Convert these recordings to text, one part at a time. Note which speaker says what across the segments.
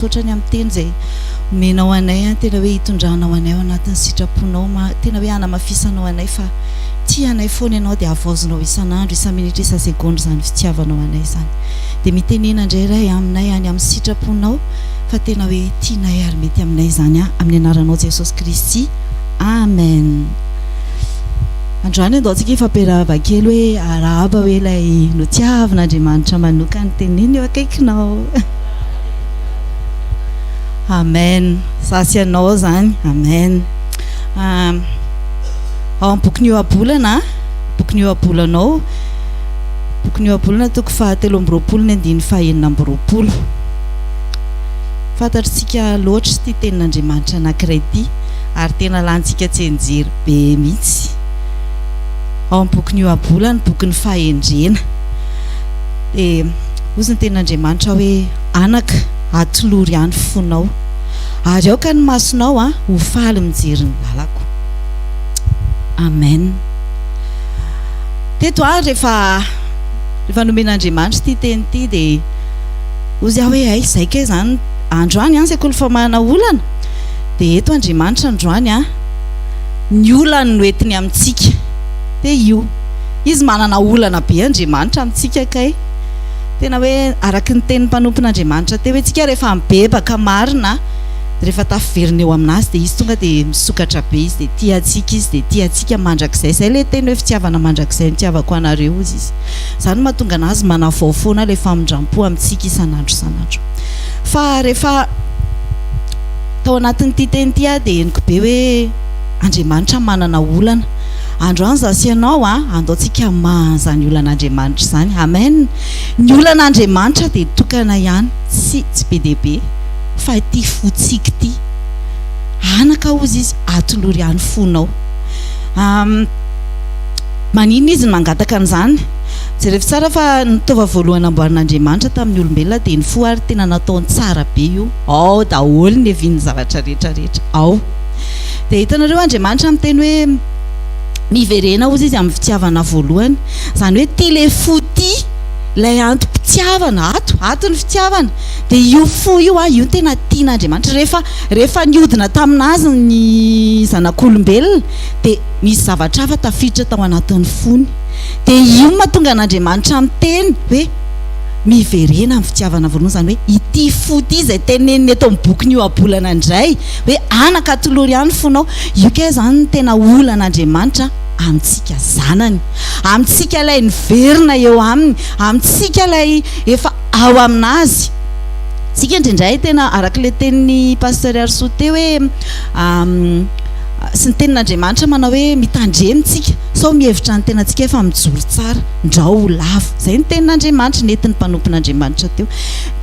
Speaker 1: Ohatrany amin'ny teny izay omenao anay tena hoe hitondranao anay ao anatin'ny sitraponao tena hoe hanamafisanao anay fa tia anay foana ianao dia havaozonao isan'andro isa-minitra isa-sekondy izany fitiavanao anay izany dia mitenena indray aminay any amin'ny sitraponao fa tena hoe tianay ary mety aminay izany amin'ny anaranao Jesosy Kristy amen. Androany andaontsika ifampiarahaba kely hoe arahaba hoe ilay notiavin'Andriamanitra manokana teniny eo akaikinao. Amen. Sasy ianao zany. Amen. Ao amin'ny boky ny ohabolana, boky ny ohabolanao, boky ny ohabolana toko 7:9-9. Fantatritsika loatra sy ity tenin'Andriamanitra anankiray ity ary tena lantsika tsenjery be mihitsy. Ao amin'ny boky ny ohabolana, boky ny fahendrena. Dia hozy ny tenin'Andriamanitra hoe anaka atolory ihany fonao ary aoka ny masonao ho faly mijery ny lalako. Amen. Teto rehefa nomen'Andriamanitra ity teny ity dia hozy aho hoe izay ke zany androany sekoly fa mahana olana dia eto Andriamanitra androany ny olana no entiny amintsika dia io izy manana olana be Andriamanitra amintsika kay tena hoe araky ny teny mpanompon'Andriamanitra teo hoe tsika rehefa mibebaka marina rehefa tafiverina eo aminazy dia izy tonga dia misokatra be izy dia tiantsika izy dia tiantsika mandrakizay izay ilay teny hoe fitiavana mandrakizay mitiavako anareo izy izany mahatonga anazy manavao foana ilay famindram-po amintsika isan'andro isan'andro. Fa rehefa tao anatin'ity teny ity dia henoko be hoe Andriamanitra manana olana. Androany zasy ianao andaontsika manzany olan'Andriamanitra izany. Amen. Ny olan'Andriamanitra dia tokana ihany tsy be dia be fa ity fotsika ity anaka ozy izy atolory ihany fonao. Manina izy mangataka an'izany jerevy tsara fa nitaova voalohany amboarin'Andriamanitra tamin'ny olombelona dia ny fo ary tena nataony tsara be io ao daholo ny hevian'ny zavatra rehetrarehetra ao dia hitanareo Andriamanitra miteny hoe miverena ozy izy amin'ny fitiavana voalohany izany hoe ty le fo ty ilay antom-pitiavana ato ny fitiavana dia io fo io io tena tian'Andriamanitra rehefa niodina taminazy ny zanak'olombelona dia misy zavatra hafa tafiditra tao anatin'ny fony dia io mahatonga an'Andriamanitra miteny hoe miverena amin'ny fitiavana voalohany izany hoe ity fo ty izay teneniny eto amin'ny boky ny ohabolana indray hoe anaka atolory ihany fonao io ke zany tena olan'Andriamanitra amintsika zanany amintsika ilay niverina eo aminy amintsika ilay efa ao aminazy. Tsika indraindray tena arak'ilay tenin'ny pasteur Arsote hoe sy ny tenin'Andriamanitra manao hoe mitandremintsika sao mihevitra ny tenantsika efa mijoro tsara ndrao lavo izay ny tenin'Andriamanitra nentin'ny mpanompon'Andriamanitra teo.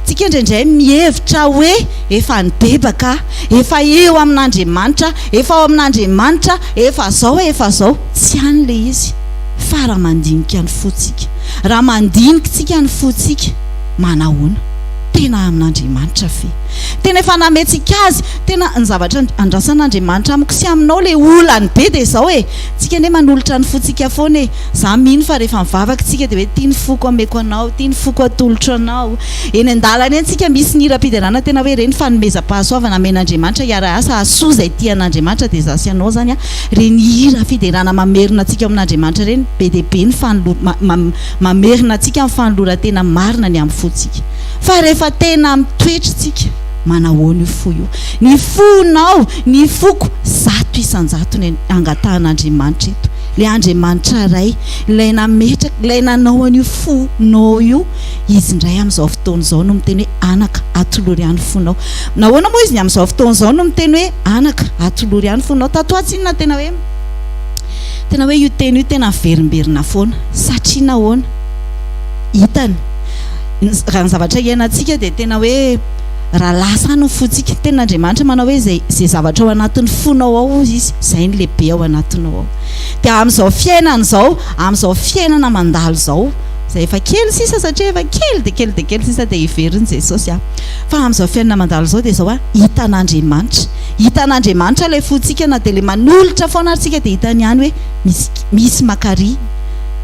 Speaker 1: Tsika indraindray mihevitra hoe efa nibebaka efa eo amin'Andriamanitra efa ao amin'Andriamanitra efa zao tsy any le izy fa raha mandinika ny fotsika raha mandinika tsika ny fotsika manahoana tena amin'Andriamanitra fe tena efa nametsika azy tena ny zavatra andrasan'Andriamanitra amiko sy aminao le olany be dia izao tsika ne manolotra ny fotsika foana za mino fa rehefa mivavaka tsika dia hoe tia ny foko ameko anao tia ny foko atolotro anao eny an-dalana eny tsika misy ny hira-piderana tena hoe reny fanomezam-pahasoavana amen'Andriamanitra hiara-asa asoa izay tian'Andriamanitra dia zasy ianao zany reny hira-fiderana mamerina atsika amin'Andriamanitra reny be dia be ny mamerina atsika amin'ny fanoloran-tena marina ny amin'ny fotsika fa rehefa tena mitoetra tsika manahoana io fo io ny fonao ny foko zato isan-jato ny angatahan'Andriamanitra eto ilay Andriamanitra ray ilay nametraka ilay nanao an'io fonao io izy indray amin'izao fotoana izao no miteny hoe anaka atolory ihany fonao. Nahoana moa izy amin'izao fotoana izao no miteny hoe anaka atolory ihany fonao tatoatsinona tena hoe io teny io tena miverimberina foana satria nahoana hitany raha ny zavatra iainantsika dia tena hoe raha lasa ny fotsika tenin'Andriamanitra manao hoe zay zavatra ao anatin'ny fonao ao izy izay ny lehibe ao anatinao ao dia amin'izao fiainana izao amin'izao fiainana mandalo izao izay efa kely sisa satria efa kely dia kely sisa dia hiveriny Jesosy fa amin'izao fiainana mandalo izao dia izao hitan'Andriamanitra ilay fotsika na dia ilay manolotra foana aritsika dia hitany ihany hoe misy makary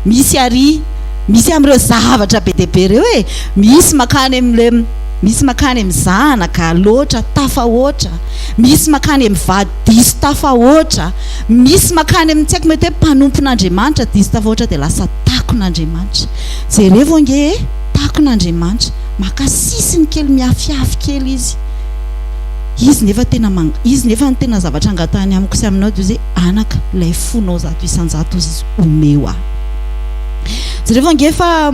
Speaker 1: misy ary misy amin'ireo zavatra be dia be ireo misy makany amin'ilay misy makany am'zanaka loatra tafahoatra, misy makany am'vady diso tafahoatra, misy makany tsy haiko mety hoe mpanompon'Andriamanitra diso tafahoatra dia lasa takon'Andriamanitra. Jereo nge takon'Andriamanitra, maka sisiny kely miafiafy kely izy nefa tena izy nefa ny tena zavatra angatahany amiko sy aminao dia hoe anaka ilay fonao 100% izy omeo aho. Jereo nge fa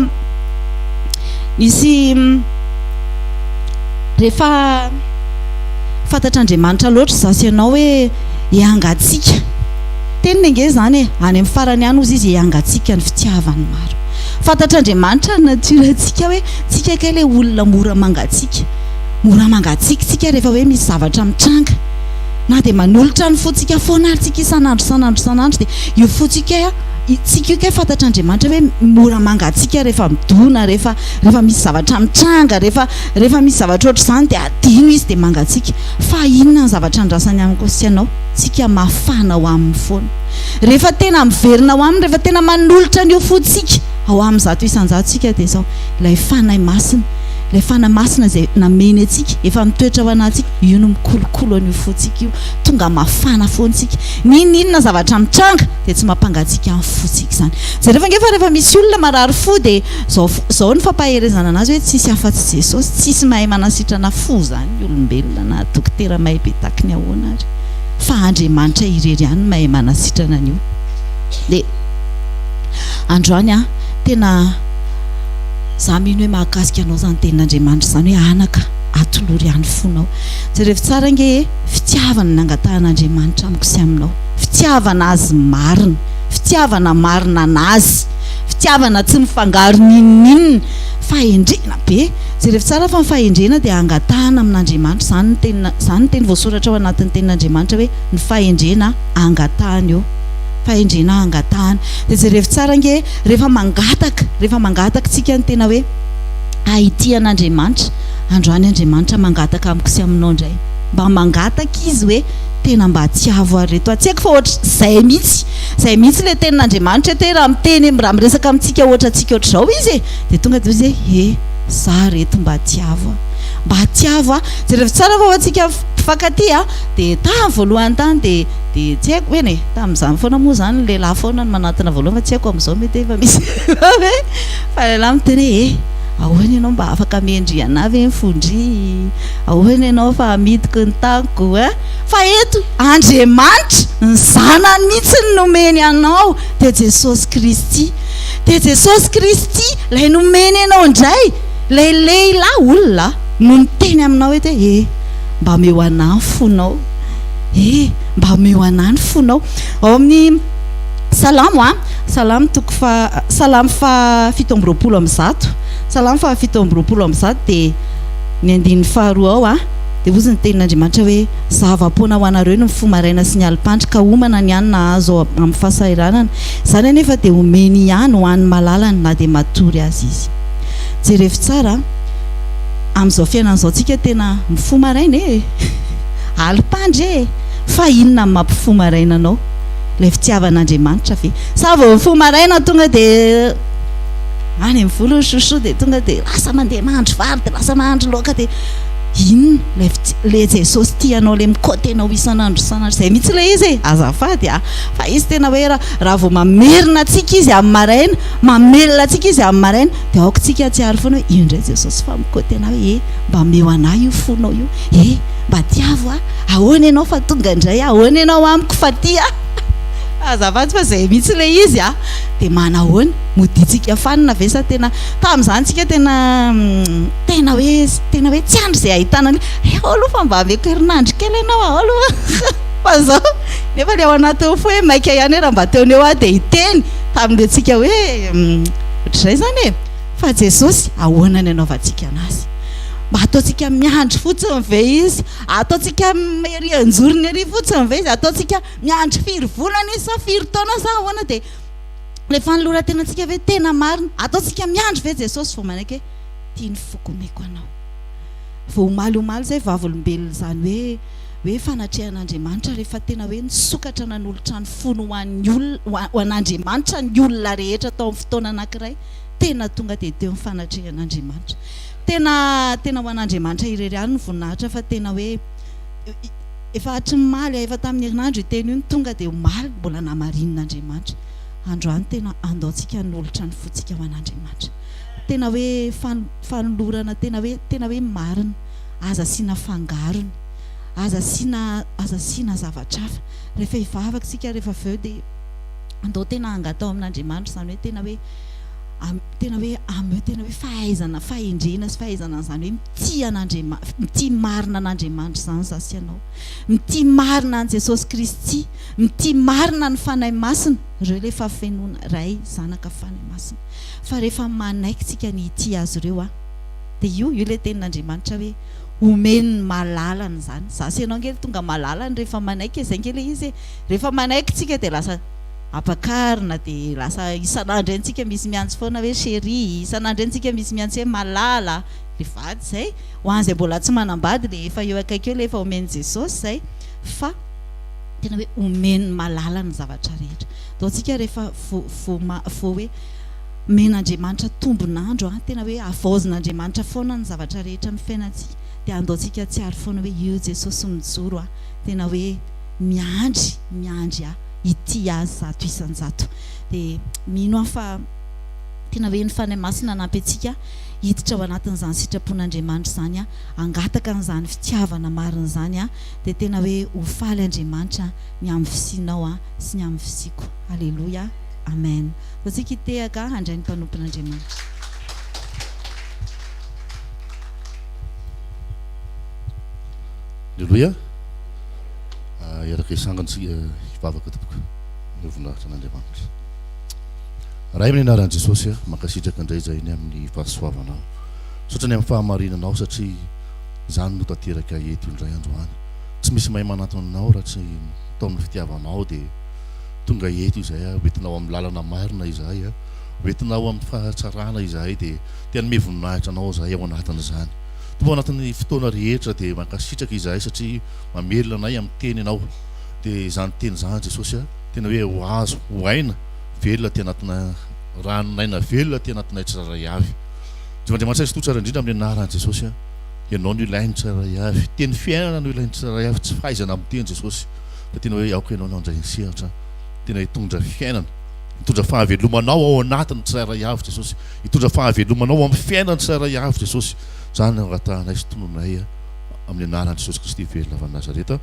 Speaker 1: nisy rehefa fantatr'Andriamanitra loatra zasy ianao hoe iangatsika teniny nge zany any amin'ny farany any ozy izy iangatsika ny fitiavany maro. Fantatr'Andriamanitra natiorantsika hoe tsika kay le olona mora mangatsika tsika rehefa hoe misy zavatra mitranga na dia manolotra ny fotsika foana ary tsika isan'andro dia io fotsika tsika io kay fantatr'Andriamanitra hoe mora mangatsika rehefa midona, rehefa misy zavatra mitranga, rehefa misy zavatra ohatr' izany dia adino izy dia mangatsika. Fa inona ny zavatra andrasany amiko sy ianao? Tsika mafana ao aminy foana. Rehefa tena miverina ao aminy, rehefa tena manolotra an'io fotsika ao amin'ny 100% tsika dia izao ilay fanahy masina, ilay fanahy masina izay nameny antsika efa mitoetra ao anatsika, io no mikolokolo an'io fotsika io, tonga mafana foantsika. Ninona zavatra mitranga dia tsy mampangatsika amin'ny fotsika izany. Zareo nge fa rehefa misy olona marary fo dia zao ny fampaherezana anazy hoe tsisy afa-tsy Jesosy, tsisy mahay manasitrana fo zany olombelona na dokotera mahay be takiny ahoana ary, fa Andriamanitra irery ihany mahay manasitrana an'io. Dia androany tena za mino hoe mahakasika anao zany tenin'Andriamanitra zany hoe anaka atolory ihany fonao. Jereo tsara nge fitiavana ny angatahan'Andriamanitra amiko sy aminao, fitiavana azy marina, fitiavana marina anazy, fitiavana tsy mifangaro ninninina, fahendrena be. Jereo tsara fa ny fahendrena dia angatahana amin'Andriamanitra, zany ny teny voasoratra ao anatin'ny tenin'Andriamanitra hoe ny fahendrena angatahana eo, fahendrena angatahana. Dia jereo tsara nge rehefa mangataka tsika ny tena hoe ahity an'Andriamanitra, androany Andriamanitra mangataka amiko sy aminao indray, mba mangataka izy hoe tena mba tiavo ary reto. Tsy haiko fa ohatra zay mihitsy le tenin'Andriamanitra te raha miteny raha miresaka amintsika ohatra tsika ohatra zao izy dia tonga dia izy hoe za reto mba tiavo jereo tsara fa hoantsika mpifankaty dia tamin'ny voalohany tany dia tsy haiko hoe tamin'izany foana moa zany lehilahy foana ny manatona voalohany, fa tsy haiko amin'izao mety efa misy fa lehilahy miteny hoe ahoana ianao mba afaka miendry ana ve mifondry, ahoana ianao fa midiko ny taniko fa eto Andriamanitra ny zanany mihitsy ny nomeny anao, dia Jesosy Kristy lay nomeny anao indray, lay lehilahy olona no miteny aminao hoe mba meo anany fonao, mba meo anany fonao. Ao amin'ny Salamo toko Salamo fa 7:100, Salamo fa 7:100 dia ny andininy faharoa ao dia ozy ny tenin'Andriamanitra hoe zava-poana ho anareo no fo maraina sy ny alipandry ka homana ny ihany nahazo amin'ny fahasahiranana, izany anefa dia omeny ihany ho an'ny malalany na dia matory azy izy. Jereo tsara amin'izao fiainan'izao tsika tena mifo maraina alipandry fa inona ny mampifo maraina anao? Ilay fitiavan'Andriamanitra ve? Sa vao mifo maraina tonga dia any amin'ny volony soso dia tonga dia lasa mandeha mahandro vary dia lasa mahandro laoka dia inona le Jesosy tianao le mikotenao isan'andro izay mihitsy le izy azafady fa izy tena hoe raha vao mamerina atsika izy amin'ny maraina, mamelona atsika izy amin'ny maraina dia aoko tsika atsiary foana hoe io indray Jesosy fa mikote anao hoe mba meo anay io fonao io, mba tiavo ahoana ianao fa tonga indray, ahoana ianao amiko fa tia azafady fa izay mihitsy le izy dia manahoana moditsika fanina ve sa tena tamin'izany tsika tena hoe tsy andro izay ahitana aloha fa mba ameko herinandro kely ianao aloha fa zao nefa le ao anatin'ny fo hoe maika ihany raha mba teoneo dia hiteny tamin'le tsika hoe ohatr'izay zany fa Jesosy ahoana ny anaovantsika anazy, mba ataontsika miandry fotsiny ve izy, ataontsika rianjorony ary fotsiny ve izy, ataontsika miandry firy volana izy sa firy taona sa ahoana dia le fanoloran-tenantsika ve tena marina, ataontsika miandry ve Jesosy vao manaiky tia ny fokomeko anao. Vao omaly izay vavolombelona zany hoe fanatrehan'Andriamanitra rehefa tena hoe nisokatra nanolotra ny fony ho an'Andriamanitra ny olona rehetra tao amin'ny fotoana anankiray, tena tonga dia teo ny fanatrehan'Andriamanitra. tena ho an'Andriamanitra irery ihany ny voninahitra fa tena hoe efa hatry ny maly efa tamin'ny herinandro iteny io tonga dia maly mbola namarin'Andriamanitra. Androany tena andaontsika nolotra ny fotsika ho an'Andriamanitra. Tena hoe fanolorana tena hoe marina, aza asiana fangarony, aza asiana zavatra hafa. Rehefa hivavaka sika rehefa aveo dia andao tena angatao amin'Andriamanitra, izany hoe tena hoe ameo tena hoe fahaizana fahendrena sy fahaizana izany hoe mitia an'Andriamanitra, mitia marina an'Andriamanitra izany zasy ianao, mitia marina an' Jesosy Kristy, mitia marina ny fanahy masina. Ireo le fafenoana ray zanaka fanahy masina. Fa rehefa manaiky tsika ny tia azy ireo dia io le tenin'Andriamanitra hoe omeny malalana izany. Zasy ianao ngely tonga malalana rehefa manaiky izay ngely izy rehefa manaiky tsika dia lasa apakarina dia lasa isan'andro antsika misy miantso foana hoe chéri, isan'andro antsika misy miantso hoe malala. Le vady zay ho an'izay mbola tsy manambady le efa eo akaiky eo le efa omeny Jesosy zay, fa tena hoe omeny malala ny zavatra rehetra. Ataontsika rehefa fo hoe men'Andriamanitra tombonandro tena hoe avaozin'Andriamanitra foana ny zavatra rehetra amin'ny fiainantsika, dia andaontsika tsiary foana hoe io Jesosy mijoro tena hoe miandry ity azy zato isan-jato. Dia mino fa tena hoe ny fanahy masina anampy antsika hiditra ao anatin'izany sitrapon'Andriamanitra izany angataka n'izany fitiavana marina izany dia tena hoe ho faly Andriamanitra ny amin'ny fisinao sy ny amin'ny fisiko. Alleluia, amen. Tsika hitehaka handray ny mpanompon'Andriamanitra.
Speaker 2: Alleluia. Iaraka isangantsika hivavaka tompoko ny voninahitra an'Andriamanitra. Raha amin'ny anaran'i Jesosy mankasitraka indray zay ny amin'ny fahasoavanao, satria ny amin'ny fahamarinanao, satria izany no tanteraka eto indray androany. Tsy misy mahay manantona anao raha tsy tao amin'ny fitiavanao dia tonga eto izay hoentinao amin'ny lalana marina izahay, hoentinao amin'ny fahatsarana izahay dia tena voninahitra anao izahay ao anatin'izany. Toa anatin'ny fotoana rehetra dia mankasitraka izahay satria mamelona anay amin'ny teny ianao. Dia izany teny izany Jesosy tena hoe ho azo ho aina velona ty anatina ranonaina velona ty anatinay tsiraray avy. Andriamanitra sy tsara indrindra amin'ny anaran'i Jesosy ianao no ilainy tsiraray avy, teny fiainana no ilainy tsiraray avy, tsy fahaizana amin'ny teny Jesosy. Fa tena hoe aoka ianao nandray ny sehatra, tena hitondra fiainana, hitondra fahavelomanao ao anatin'ny tsiraray avy Jesosy, hitondra fahavelomanao amin'ny fiainana tsiraray avy Jesosy. Zany angatahanay sy tononay amin'ny anaran'i Jesosy Kristy velona avy Nazareta.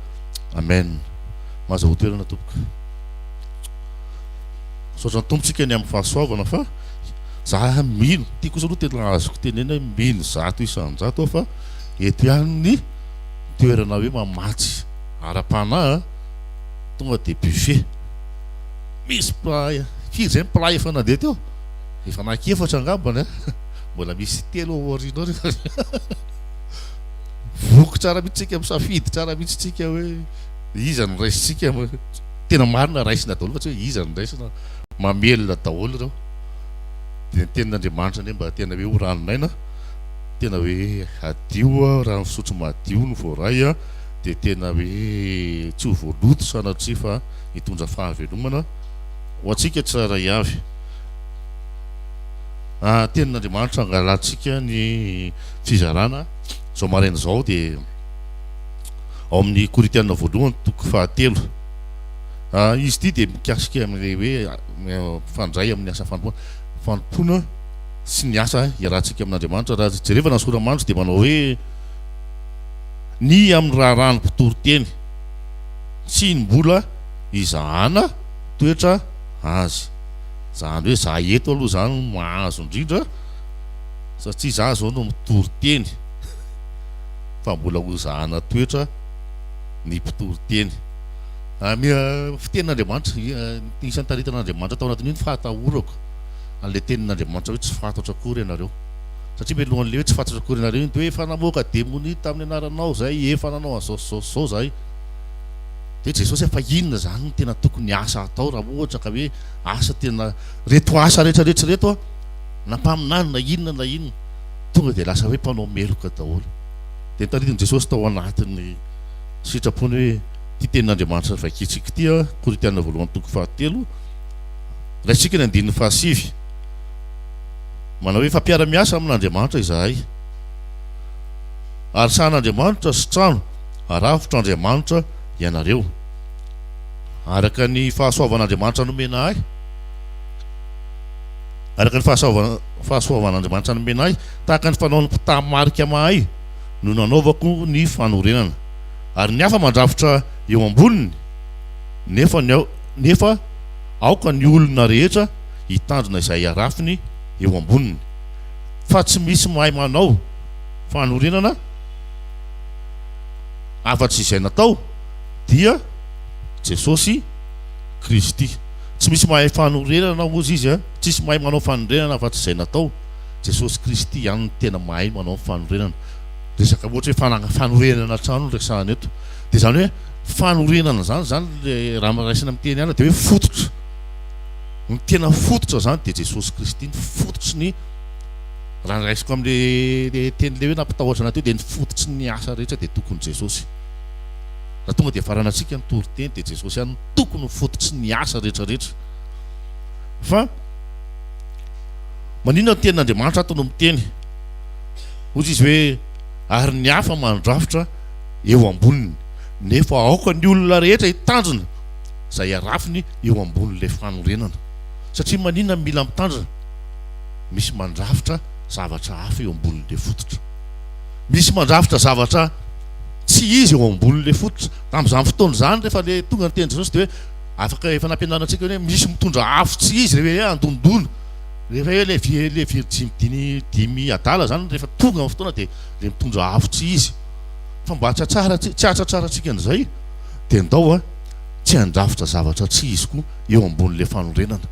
Speaker 2: Amen. Maza ho toerana tompoka. Saotra ny tompontsika ny amin'ny fahasoavana fa za mino ty kosa aloha tena azoko tenena mino zato isan-jato fa eto ihany ny toerana hoe mamatsy ara-panahy tonga dia buffet. Misy plat firy zay plat efa nandeha teo, efa anankiefatra angambany mbola misy telo aoriana voky tsara mihitsy tsika misafidy tsara mihitsy tsika hoe iza ny raisitsika. Tena marina raisina daholo fa tsy hoe iza ny raisina, mamelona daholo reo. Dia ny tenin'Andriamanitra ane mba tena hoe ho ranonaina, tena hoe adio rano fisotro madio no voaray dia tena hoe tsy ho voaloto sanatria fa hitondra fahavelomana ho antsika tsiraray avy. Tenin'Andriamanitra angalatsika ny fizarana zao maraina zao dia ao amin'ny Korintiana voalohany toko fahatelo. Izy ty dia mikasika amin'ilay hoe fandray amin'ny asa fanompoana sy ny asa iarahantsika amin'Andriamanitra. Raha jerevana ny soramandro dia manao hoe ny amin'ny raharano mpitoroteny tsy ny mbola izahana toetra azy. Zany hoe za eto aloha zany mahazo indrindra satria za zao no mitoriteny, fa mbola ho zahana toetra ny mpitoroteny. Fitenin'Andriamanitra isan'ny taritan'Andriamanitra tao anatin'io ny fahatahorako an'ilay tenin'Andriamanitra hoe tsy fantatra akory ianareo, satria melohan'ilay hoe tsy fantatra akory ianareo dia hoe efa namoaka demoni tamin'ny anaranao zay, efa nanao azao zay. Dia Jesosy efa inona zany no tena tokony asa atao raha ohatra ka hoe asa tena reto asa rehetrarehetra reto nampaminany na inona tonga dia lasa hoe mpanao meloka daholo. Dia nitaritin'i Jesosy tao anatin'ny sitrapony hoe ty tenin'Andriamanitra vakitsika ty Korintiana voalohany toko fahatelo raisika ny 9:5 manao hoe fampiara-miasa amin'Andriamanitra izahay ary san'Andriamanitra sy trano arafitra Andriamanitra ianareo. Araka ny fahasoavan'Andriamanitra nomena ahy, araka ny fahasoavan'Andriamanitra nomena ahy, tahaka ny fanaon'ny mpitamarika mahay no nanaovako ny fanorenana. Ary ny hafa mandrafitra eo amboniny, nefa aoka ny olona rehetra hitandrina izay arafiny eo amboniny. Fa tsy misy mahay manao fanorenana afa-tsy izay natao dia Jesosy Kristy. Tsy misy mahay fanorenana ozy izy, tsisy mahay manao fanorenana afa-tsy izay natao. Jesosy Kristy ihany ny tena mahay manao fanorenana. Resaka ohatra hoe fanorenana trano resahana eto, dia zany hoe fanorenana zany raha raisina amin'ny teny ihany dia hoe fototra. Ny tena fototra zany dia Jesosy Kristy, ny fototry ny raha raisiko amin'le teny le hoe nampitahoatra anaty dia ny fototry ny asa rehetra dia tokony Jesosy. Raha tonga dia faranantsika ny toriteny dia Jesosy ihany tokony ny fototry ny asa rehetrarehetra. Fa maninona ny tenin'Andriamanitra ato no miteny ozy izy hoe ary ny hafa mandrafitra eo amboniny, nefa aoka ny olona rehetra hitandrina izay arafiny eo ambonin'ilay fanorenana. Satria maninona mila mitandrina? Misy mandrafitra zavatra hafa eo ambonin'ilay fototra, misy mandrafitra zavatra tsy izy eo ambonin'ilay fototra. Tamin'izany fotoana zany rehefa le tonga ny teny Jesosy dia hoe afaka efa nampianarantsika hoe misy mitondra afo tsy izy rehefa hoe andondona, rehefa hoe le dimy adala zany rehefa tonga amin'ny fotoana dia le mitondra afo tsy izy. Fa mba tsy hatsarantsika an'izay dia ndao tsy handrafitra zavatra tsy izy koa eo ambonin'ilay fanorenana.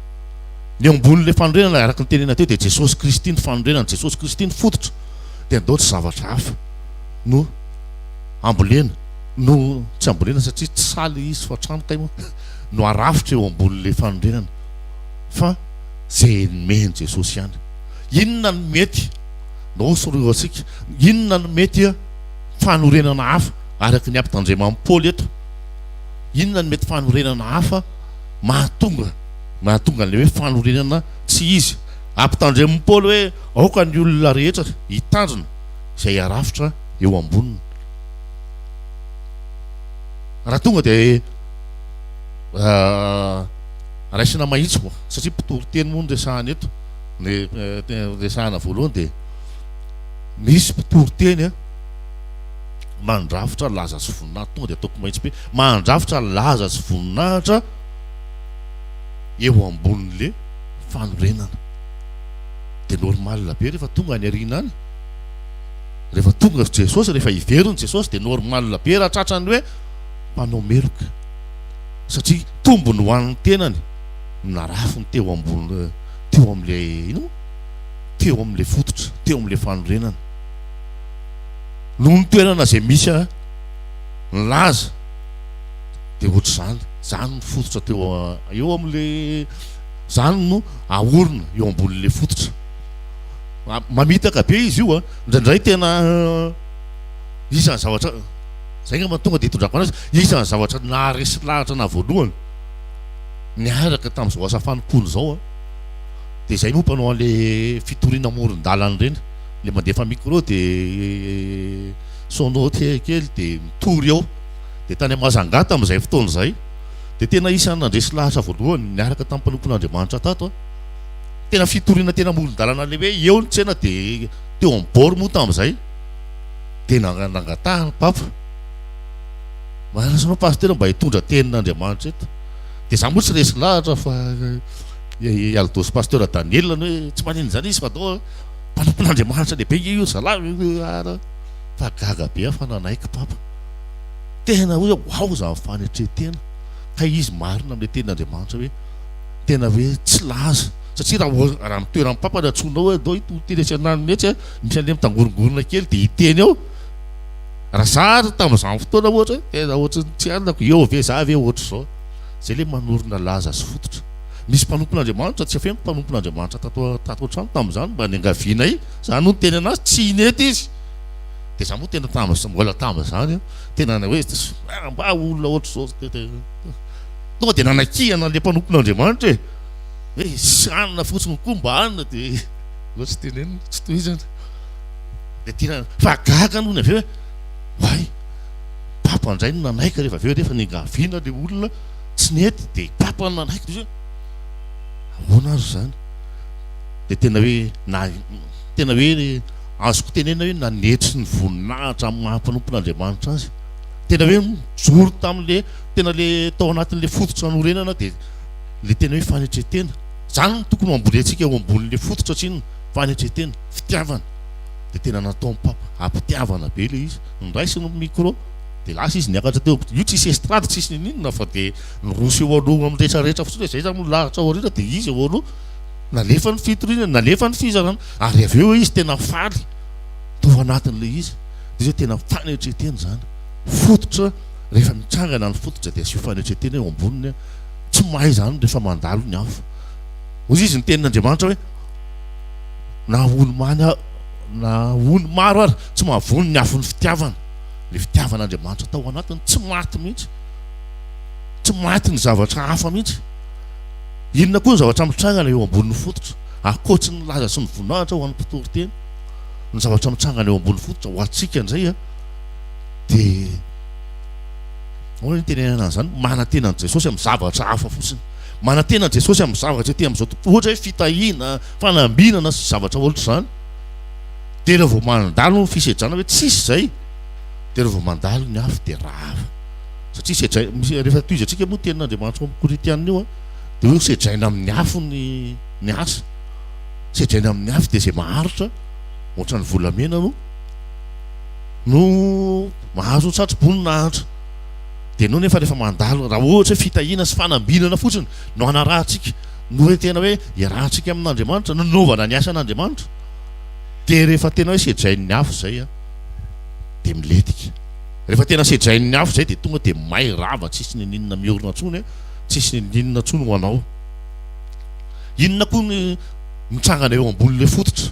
Speaker 2: Ny eo ambonin'ilay fanorenana araka ny tenena teo dia Jesosy Kristy ny fanorenana, Jesosy Kristy ny fototra. Dia ndao tsy zavatra hafa no ambolena, no tsy ambolena satria tsy saly izy fa trano kay moa no arafitra eo ambonin'ilay fanorenana, fa zay meny Jesosy ihany. Inona no mety no soroa antsika, inona no mety fanorenana hafa araka ny ampitandrema Paoly eto? Inona no mety fanorenana hafa mahatonga an'ilay hoe fanorenana tsy izy? Ampitandrema Paoly hoe aoka ny olona rehetra hitandrina izay arafitra eo amboniny. Raha tonga dia raisina mahitsy koa, satria mpitory-teny moa ny resahana eto, resahana voalohany dia misy mpitory-teny mandrafitra laza sy voninahitra. Tonga dia ataoko mahitsy be mandrafitra laza sy voninahitra eo ambonin'le fanorenana. Dia normal be rehefa tonga any ariana any, rehefa tonga Jesosy, rehefa iverony Jesosy dia normal be raha tratrany hoe mpanao meloka, satria tombony ho an'ny tenany narafiny teo ambony, teo amin'ilay fototra, teo amin'ilay fanorenana. Noho ny toerana izay misy ny laza dia ohatr'izany, zany ny fototra teo eo amin'ilay, zany no ahorona eo ambonin'ilay fototra. Mamitaka be izy io indraindray tena isan'ny zavatra zay nga mahatonga dia hitondrako anazy, isan'ny zavatra naharesy lahatra na voalohany niaraka tamin'izao asa fanompony zao dia zay moa mpanao an'le fitoriana amoron-dalana reny, le mandefa micro dia sono kely dia mitory eo. Dia tany Mazangata amin'izay fotoana izay dia tena isan'ny nandresy lahatra voalohany niaraka tamin'ny mpanompon'Andriamanitra tato, tena fitoriana tena amoron-dalana le hoe eo ny tsena dia teo am-bôry moa tamin'izay. Dia nangatahany papa, manasana pasteur mba hitondra tenin'Andriamanitra eto. Dia za moa tsy resy lahatra fa ialodosy pasteur Daniel hoe tsy manino zany izy fa atao mpanompon'Andriamanitra lehibe io zalahy, fa gaga be fa nanaiky papa. Tena hoe wow za fanetretena, ka izy marina amin'ilay tenin'Andriamanitra hoe tena hoe tsy laza. Satria raha mitoeran'ny papa natsoinao hoe dao itoteresy anany mihetsy, misy an'ilay mitangorongorona kely dia hiteny eo. Raha zahatra tamin'izany fotoana ohatra tena ohatra tsy anako eo ve za ve ohatra izao, zay le manorina laza sy fototra. Misy mpanompon'Andriamanitra, tsy afeno mpanompon'Andriamanitra tato an-trano tamin'izany mba niangaviana zany no teny anazy tsy inety izy. Dia za moa tena mbola tamin'izany tena hoe mba olona ohatra izao tonga dia nanakihana le mpanompon'Andriamanitra hoe sy anina fotsiny koa mba anina dia loatra tenenina tsy tohizana. dia tena fa gaga no ny avy eo hoe ay papa indray no nanaika rehefa avy eo rehefa negaviana le olona tsy nety dia papa no nanaika izy hoe ahoana azy zany dia tena hoe azoko tenena hoe nanetsy ny voninahitra amin'ny mahampanompon'Andriamanitra azy tena hoe mijoro tamin'le tena le tao anatin'le fototra norenana dia le tena hoe fanetretena zany no tokony mamboly antsika eo ambonin'le fototra tsiny fanetretena fitiavana dia tena nataon'ny papa ampitiavana be le izy niraisy no micro dia lasa izy niakatra teo io tsisy estrady tsisy ninona fa dia nirosy eo aloha amin'ny rehetrarehetra fotsiny zay zany lahatra ao arina dia izy eo aloha nalefa ny fitoriana nalefa ny fizarana ary avy eo izy tena faly tao anatin'le izy dia zay tena fanetretena zany fototra rehefa mitsangana ny fototra dia asio fanetretena eo amboniny tsy mahay zany rehefa mandalo ny hafa ozy izy ny tenin'Andriamanitra hoe na olo maro ary tsy mahavony ny hafon'ny fitiavana le fitiavan'Andriamanitra tao anatiny tsy maty mihitsy tsy maty ny zavatra hafa mihitsy inona koa ny zavatra mitsangana eo ambonin'ny fototra akoatsy ny laza sy ny voninahitra ho an'ny mpitory-tena ny zavatra mitsangana eo ambony fototra ho atsika indray dia ahoana ny tenenana zany manantenan'i Jesosy amin'ny zavatra hafa fotsiny manantenan'i Jesosy amin'ny zavatra ety amin'izao tontolo ohatra hoe fitahiana fanambinana sy zavatra ohatra zany dia rehefa vao mandalo ny fisedrana hoe tsisy zay dia rehefa vao mandalo ny hafa dia rava satria sedraina rehefa toy izy atsika moa tenin'Andriamanitra amin'ny Korintianina io dia hoe sedraina amin'ny afo ny asa sedraina amin'ny afo dia zay maharitra ohatra ny volamena no mahazo tsatroboninahitra dia no nefa rehefa mandalo raha ohatra hoe fitahiana sy fanambinana fotsiny no anarahantsika no hoe tena hoe iarahantsika amin'Andriamanitra no naovana ny asan'Andriamanitra dia rehefa tena hoe sedrain'ny afo zay dia miletika rehefa tena sedrain'ny afo zay dia tonga dia may rava tsisy ny ninona miorina ntsony tsisy ny ninona ntsony ho anao inona koa ny mitsangana eo ambonin'le fototra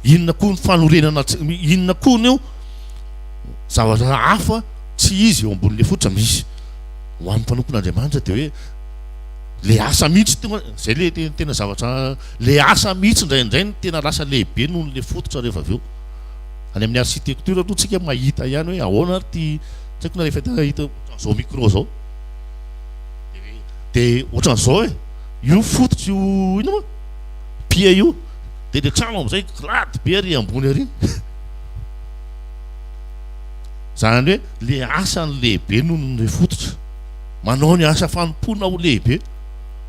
Speaker 2: inona koa ny fanorenana inona koa ny eo zavatra hafa tsy izy eo ambonin'le fototra misy ho amin'ny mpanompon'Andriamanitra dia hoe le asa mihitsy zay le tena zavatra le asa mihitsy indraindray ny tena lasa lehibe noho n'le fototra rehefa avy eo any amin'ny architecture aloha tsika mahita ihany hoe ahoana ary ty tsaiko na rehefa hita zao micro zao dia ohatran'izao io fototra io ino moa pia io dia le trano amin'izay rady be ary ambony ary zany hoe le asany lehibe noho ny fototra manao ny asa fanompona ho lehibe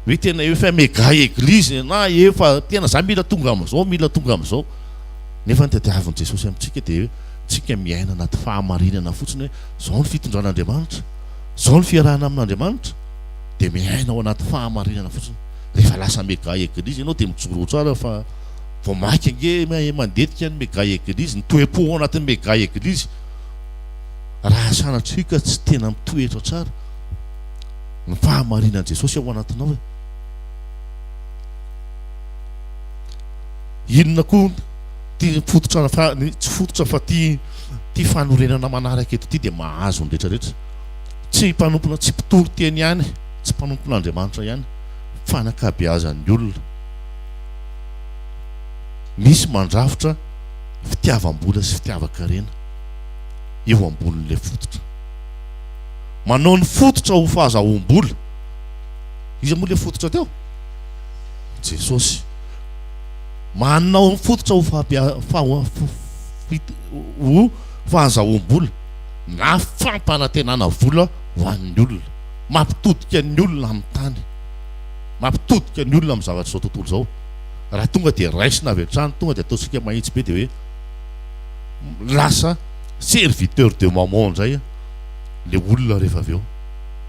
Speaker 2: hoe tena efa mega eglizy na efa tena za mila tonga amin'izao nefa ny tadiavin'i Jesosy amintsika dia tsika miaina anaty fahamarinana fotsiny hoe zao ny fitondran'Andriamanitra zao ny fiarahana amin'Andriamanitra dia miaina ao anaty fahamarinana fotsiny rehefa lasa mega eglizy ianao dia mijoro tsara fa vao maika ange mandetika ny mega eglizy ny toe-po ao anatin'ny mega eglizy raha sanatsika tsy tena mitoetra tsara ny fahamarinan'i Jesosy ao anatinao inona koa ty fototra tsy fototra fa ty fanorenana manaraka eto ty dia mahazo ny rehetrarehetra tsy mpanompona tsy mpitory teny ihany tsy mpanompon'Andriamanitra ihany fanakabeazan'ny olona misy mandrafitra fitiavam-bola sy fitiavan-karena eo ambonin'le fototra manao ny fototra ho fahazahoam-bola izy moa le fototra teo Jesosy manao ny fototra ho fahazahoam-bola na fampanantenana vola ho an'ny olona mampitodika ny olona amin'ny tany mampitodika ny olona amin'ny zavatra zao tontolo zao raha tonga dia raisina avy hatrany tonga dia ataontsika mahitsy be dia hoe lasa serviteur de maman indray le olona rehefa avy eo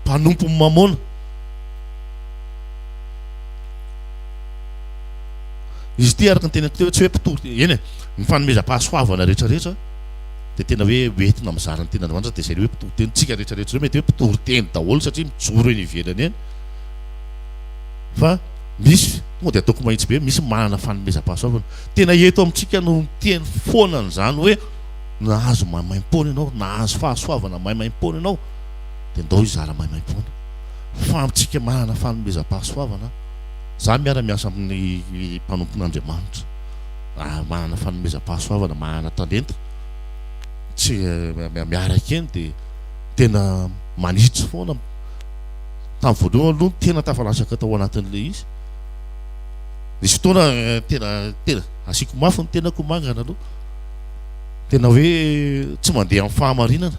Speaker 2: mpanompo ny mamona izy ty araka ny tena teo tsy hoe mpitory eny ny fanomezam-pahasoavana rehetrarehetra dia tena hoe hoentina mizara ny ten'Andriamanitra dia zay le hoe mpitory teny tsika rehetrarehetra zao mety hoe mpitory teny daholo satria mijoro eny ivelany eny fa misy tonga dia ataoko mahitsy be misy manana fanomezam-pahasoavana tena eto amintsika no teny foana n'izany hoe nahazo mahaimaim-pona ianao nahazo fahasoavana mahaimaim-pona ianao dia ndao izara mahaimaim-pona fa amintsika manana fanomezam-pahasoavana za miara-miasa amin'ny mpanompon'Andriamanitra manana fanomezam-pahasoavana manana talenta tsy miaraka eny dia tena manitry foana tamin'ny voalohany aloha tena tafalasaka tao anatin'ilay izy nisy fotoana tena asiako mafy ny tenako mangana aloha tena hoe tsy mandeha amin'ny fahamarinana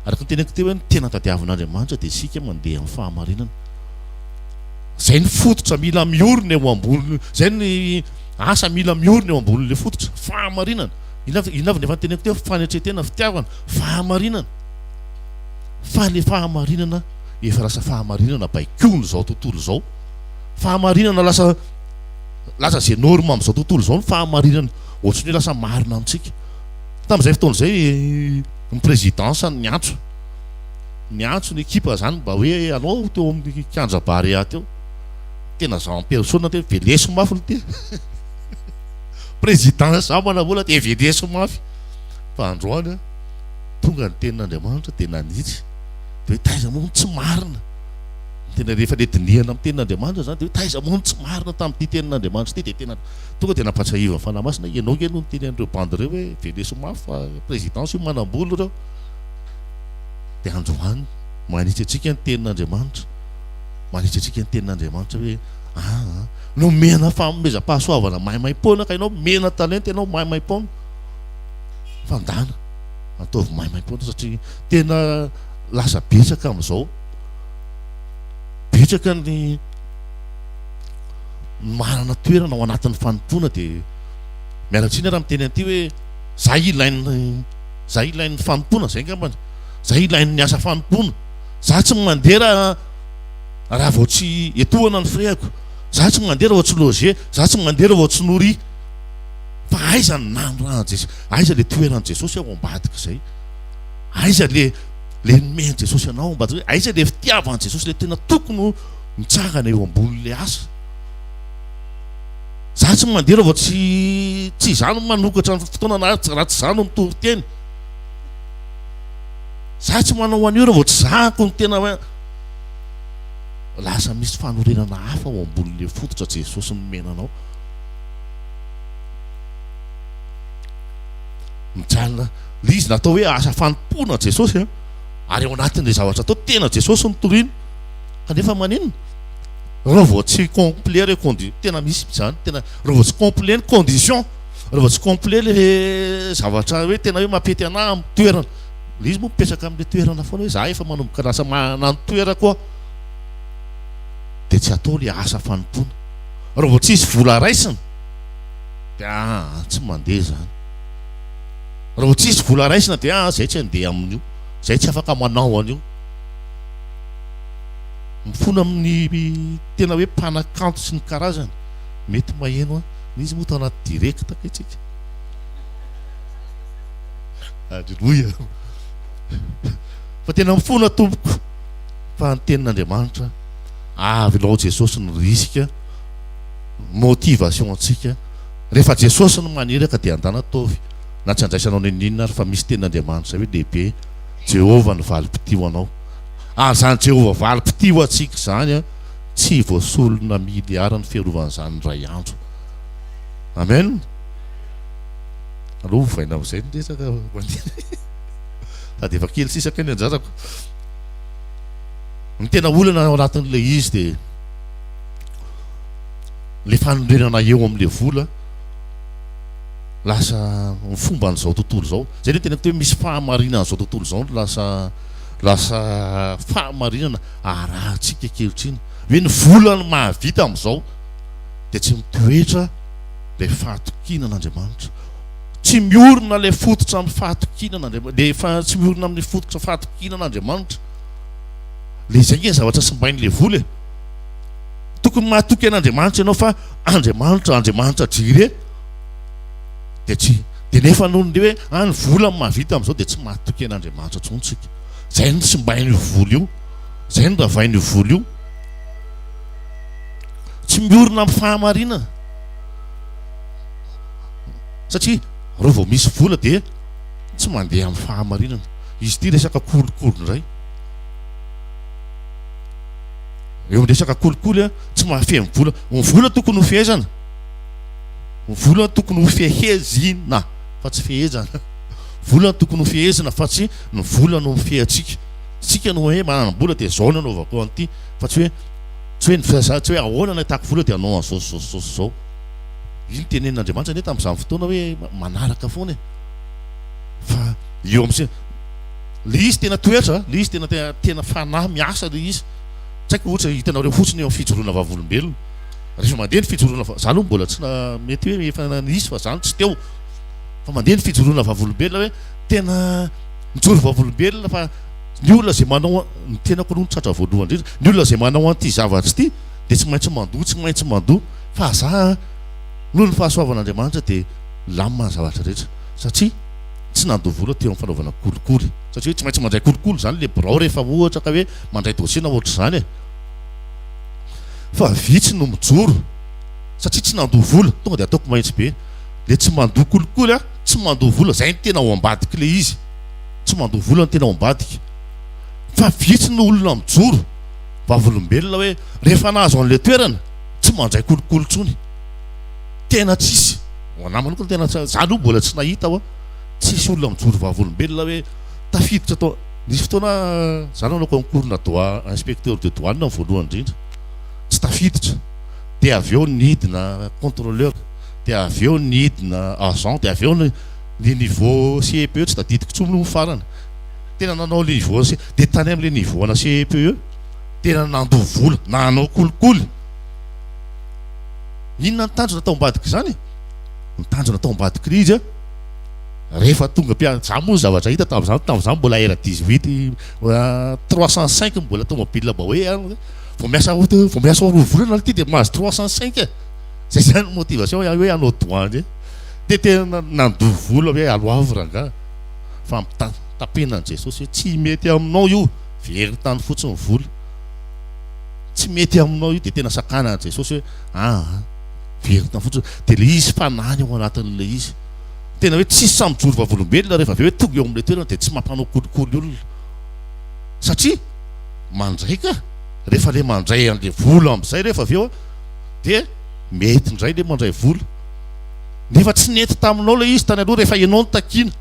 Speaker 2: araka ny tenako teo hoe tena tadiavin'Andriamanitra dia isika mandeha amin'ny fahamarinana zay ny fototra mila miorina eo ambony zay ny asa mila miorina eo ambonin'ilay fototra fahamarinana inona avy nefa ny tenako teo fanetretena fitiavana fahamarinana fa le fahamarinana efa lasa fahamarinana baikony zao tontolo zao fahamarinana lasa zay norme amin'izao tontolo zao ny fahamarinana ohatrany hoe lasa marina amintsika tamin'izay fotoana zay ny présidence ny antso ny ekipa zany mba hoe anao teo amin'ny kianja barea teo tena zao personne teo veleso mafy ny teo présidence za manavola dia veleso mafy fa androany tonga ny tenin'Andriamanitra dia nanitry dia hoe taiza moa tsy marina tena rehefa le dinihana amin'ny tenin'Andriamanitra zany dia hoe taiza moa tsy marina tamin'ity tenin'Andriamanitra ty dia tena tonga dia nampatsiahiva fanamasina ianao nge no teny andreo bandy reo hoe veleso mafy fa présidence io manam-bolo reo dia androany manitry antsika ny tenin'Andriamanitra manitry antsika ny tenin'Andriamanitra hoe no mena fanomezam-pahasoavana maimaimpona ka ianao mena talenta ianao maimaimpona fandana ataovy maimaimpona satria tena lasa betsaka amin'izao betsaka ny manana toerana ao anatin'ny fanompona dia mialatsiny raha miteny an'ity hoe za ilain'ny fanompona zay ngambany za ilain'ny asa fanompona za tsy mandeha raha vao tsy etohana ny frehako za tsy mandeha raha vao tsy loger za tsy mandeha raha vao tsy nory fa aiza ny nandro Jesosy aiza le toeran'i Jesosy ao ambadika zay aiza le nomeny Jesosy anao ambadika aiza le fitiavan'i Jesosy le tena tokony mitsangana eo ambonin'le asa za tsy mandeha raha vao tsy izany manokatra ny fotoana raha tsy izany mitovy teny za tsy manao an'io raha vao tsy zahako ny tena hoe lasa misy fanorenana hafa ao ambonin'le fototra Jesosy nomenanao mijalina le izy natao hoe asa fanompona Jesosy ary ao anatin'le zavatra atao tena Jesosy notoriana kanefa maninona raha vao tsy complet le tena misy zany tena raha vao tsy complet ny condition raha vao tsy complet le zavatra hoe tena hoe mampety anahy amin'ny toerana le izy moa mipetraka amin'le toerana foana hoe za efa manomboka lasa manano toera koa dia tsy atao le asa fanompona raha vao tsy isy vola raisina dia tsy mandeha zany raha vao tsy isy vola raisina dia zay tsy andeha amin'io zay tsy afaka manao an'io mifona amin'ny tena hoe mpanakanto sy ny karazany mety maheno izy moa tao anaty directa ka itsika alleluia fa tena mifona tompoko fa ny tenin'Andriamanitra avy lao Jesosy ny risika motivation antsika rehefa Jesosy no maniraka dia andana ataovy na tsy andraisanao ninina ary fa misy tenin'Andriamanitra hoe lehibe Jehova ny valim-pitio anao zany Jehova valim-pitio atsika zany tsy voasolona miliara ny fiarovan'izany ray andro amen aloha vaina amin'izay nyresaka sady efa kely sisaka ny anjarako ny tena olana ao anatin'ilay izy dia le fanorenana eo amin'le vola lasa ny fomba n'izao tontolo zao zay le tena hoe misy fahamarinana n'izao tontolo zao lasa fahamarinana arahantsika kehitriny hoe ny vola ny mahavita amin'izao dia tsy mitoetra le fahatokinan'Andriamanitra tsy miorina le fototra amin'ny fahatokinan'Andriamanitra tsy miorina amin'ny fototra fahatokinan'Andriamanitra le zay nge zavatra simbain'le vola tokony mahatoky an'Andriamanitra ianao fa Andriamanitra jire dia tsy dia nefa nohony le hoe ny vola mahavita amin'izao dia tsy mahatoky an'Andriamanitra tsontsika zay ny simbain'io vola io zay ny ravain'io vola io tsy miorina amin'ny fahamarinana satria raha vao misy vola dia tsy mandeha amin'ny fahamarinana izy ity resaka kolokolo indray eo amin'ny resaka kolikoly tsy mahafehy ny vola tokony ho fehezana vola tokony ho fehezina fa tsy fehezana vola tokony ho fehezina fa tsy ny vola no mifehatsika sika no hoe manambola dia zao no anaovako an'ity fa tsy hoe ahoana nahitako vola dia anao an'izao iny tenenin'Andriamanitra ne tamin'izany fotoana hoe manaraka foana fa eo amin'izay le izy tena toetra le izy tena fanahy miasa le izy tsy haiko ohatra hitanareo fotsiny eo amin'ny fijoroana vavolombelona rehefa mandeha ny fijoroana zany hoe mbola tsy mety hoe efa nisy fa zany tsy teo fa mandeha ny fijoroana vavolombelona hoe tena mijoro vavolombelona fa ny olona zay manao ny tenako aloha ny tratra voalohany indrindra ny olona zay manao an'ity zavatra ity dia tsy maintsy mandoa fa za noho ny fahasoavan'Andriamanitra dia lamina ny zavatra rehetra satria tsy nandoa vola teo amin'ny fanaovana kolikoly satria tsy maintsy mandray kolikoly zany le birao rehefa ohatra ka hoe mandray dosiana ohatra zany fa vitsy no mijoro satria tsy nandoa vola tonga dia ataoko mahitsy be le tsy mandoa kolikoly tsy mandoa vola zay ny tena ao ambadika le izy tsy mandoa vola ny tena ao ambadika fa vitsy ny olona mijoro vavolombelona hoe rehefa nahazo an'le toerana tsy mandray kolikoly tsony tena tsisy namana tena zany io mbola tsy nahita ao tsisy olona mijoro vavolombelona hoe tafiditra tao nisy fotoana zany anao concours-na inspecteur de douane ny voalohany indrindra tsy tafiditra dia avy eo nidina contrôleur dia avy eo nidina agent dia avy eo ny niveau CEPE tsy tadidiko tsony no farana tena nanao le niveau dia tany amin'le niveau ana CEPE tena nandoa vola nanao kolikoly inona ny tanjona tao ambadika zany ny tanjona tao ambadika le izy rehefa tonga za moa zavatra hita tamin'izany mbola era 18 305 mbola tomobile baoe vao miasa roa volana ity dia mahazo 305 zay zany motivation hoe anao douane dia tena nandoa vola hoe aloavo ranga fa tapena Jesosy hoe tsy mety aminao io very tany fotsiny vola tsy mety aminao io dia tena sakana Jesosy hoe very tany fotsiny dia le izy fanany ao anatin'le izy tena hoe tsisy samijoro vavolombelona rehefa avy hoe tonga eo amin'le toerana dia tsy mampanao kolikoly olona satria mandraika rehefa le mandray an'le vola amin'izay rehefa avy eo dia mety indray le mandray vola nefa tsy nety taminao le izy tany aloha rehefa ianao ny takiana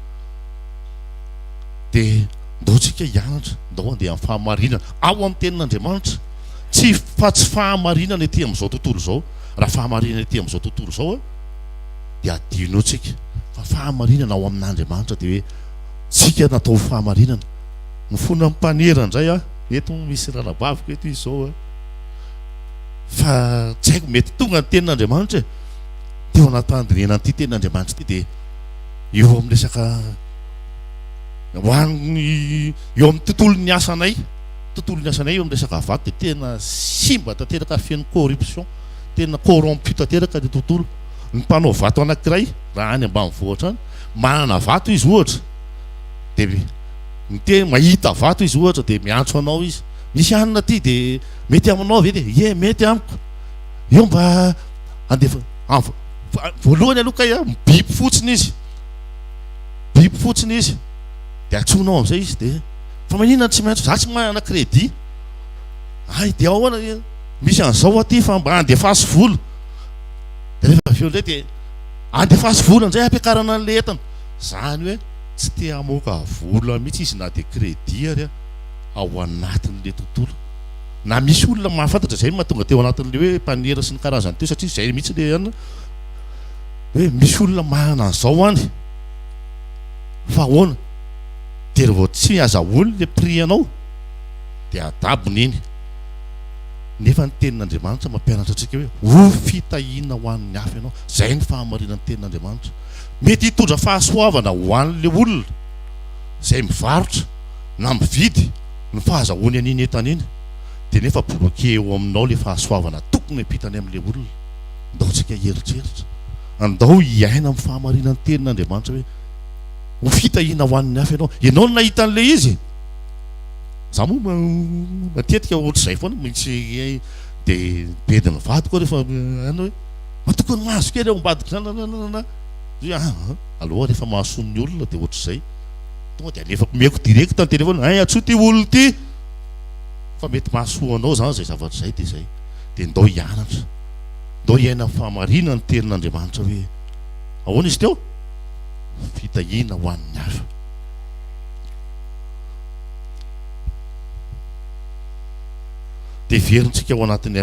Speaker 2: dia ndaotsika hianatra ndao andeha amin'ny fahamarinana ao amin'ny tenin'Andriamanitra tsy fahamarinana ety amin'izao tontolo izao raha fahamarinana ety amin'izao tontolo izao dia adinao tsika fa fahamarinana ao amin'Andriamanitra dia hoe tsika natao fahamarinana ny fona mpanera indray eto misy ranabaviko eto izao fa tsy haiko mety tonga ny tenin'Andriamanitra teo anaty fandrinena n'ity tenin'Andriamanitra ity dia eo amin'ny resaka hoan'ny eo amin'ny tontolon'ny asanay eo amin'ny resaka vato dia tena simba tanteraka feno corruption tena corrompu tanteraka le tontolo ny mpanao vato anankiray raha any ambanivohitra any manana vato izy ohatra dia mahita vato izy ohatra dia miantso anao izy misy anina ty dia mety aminao ve dia mety amiko eo mba andefa voalohany aloha kay biby fotsiny izy dia atsonao amin'izay izy dia fa maninona tsy maintsy za tsy manana crédit dia ahoana misy an'izao aty fa mba andefasy vola dia rehefa avy eo indray dia andefasy vola indray ampiakarana an'le entana zany hoe tsy te hamoaka vola mihitsy izy na dia crédit ary ao anatin'le tontolo na misy olona mahafantatra zay mahatonga teo anatin'le hoe mpanera sy ny karazany teo satria zay mihitsy le ana hoe misy olona manana an'izao any fa ahoana dia rehefa tsy azahoany le prix anao dia adabony iny nefa ny tenin'Andriamanitra mampianatra antsika hoe ho fitahiana ho an'ny hafa ianao zay ny fahamarinan'ny tenin'Andriamanitra mety hitondra fahasoavana ho an'le olona zay mivarotra na mividy ny fahazahoany an'iny entana iny dia nefa bloqué eo aminao le fahasoavana tokony ampitany amin'le olona andao tsika hieritreritra andao hiaina amin'ny fahamarinan'ny tenin'Andriamanitra hoe ho fitahiana ho an'ny hafa ianao no nahita an'le izy za moa matetika ohatr'izay foana misy dia bediny vato koa rehefa hoe matokony mahazo kely ao ambadika zany aloha rehefa mahasony olona dia ohatr'izay tonga dia alefako meko direct ny telefona atsoa ty olona ty fa mety mahasoanao zany zay zavatra zay dia ndao hianatra ndao hiaina amin'ny fahamarinana ny tenin'Andriamanitra hoe ahoana izy teo fitahina ho an'ny hafa dia iverintsika ao anatin'ny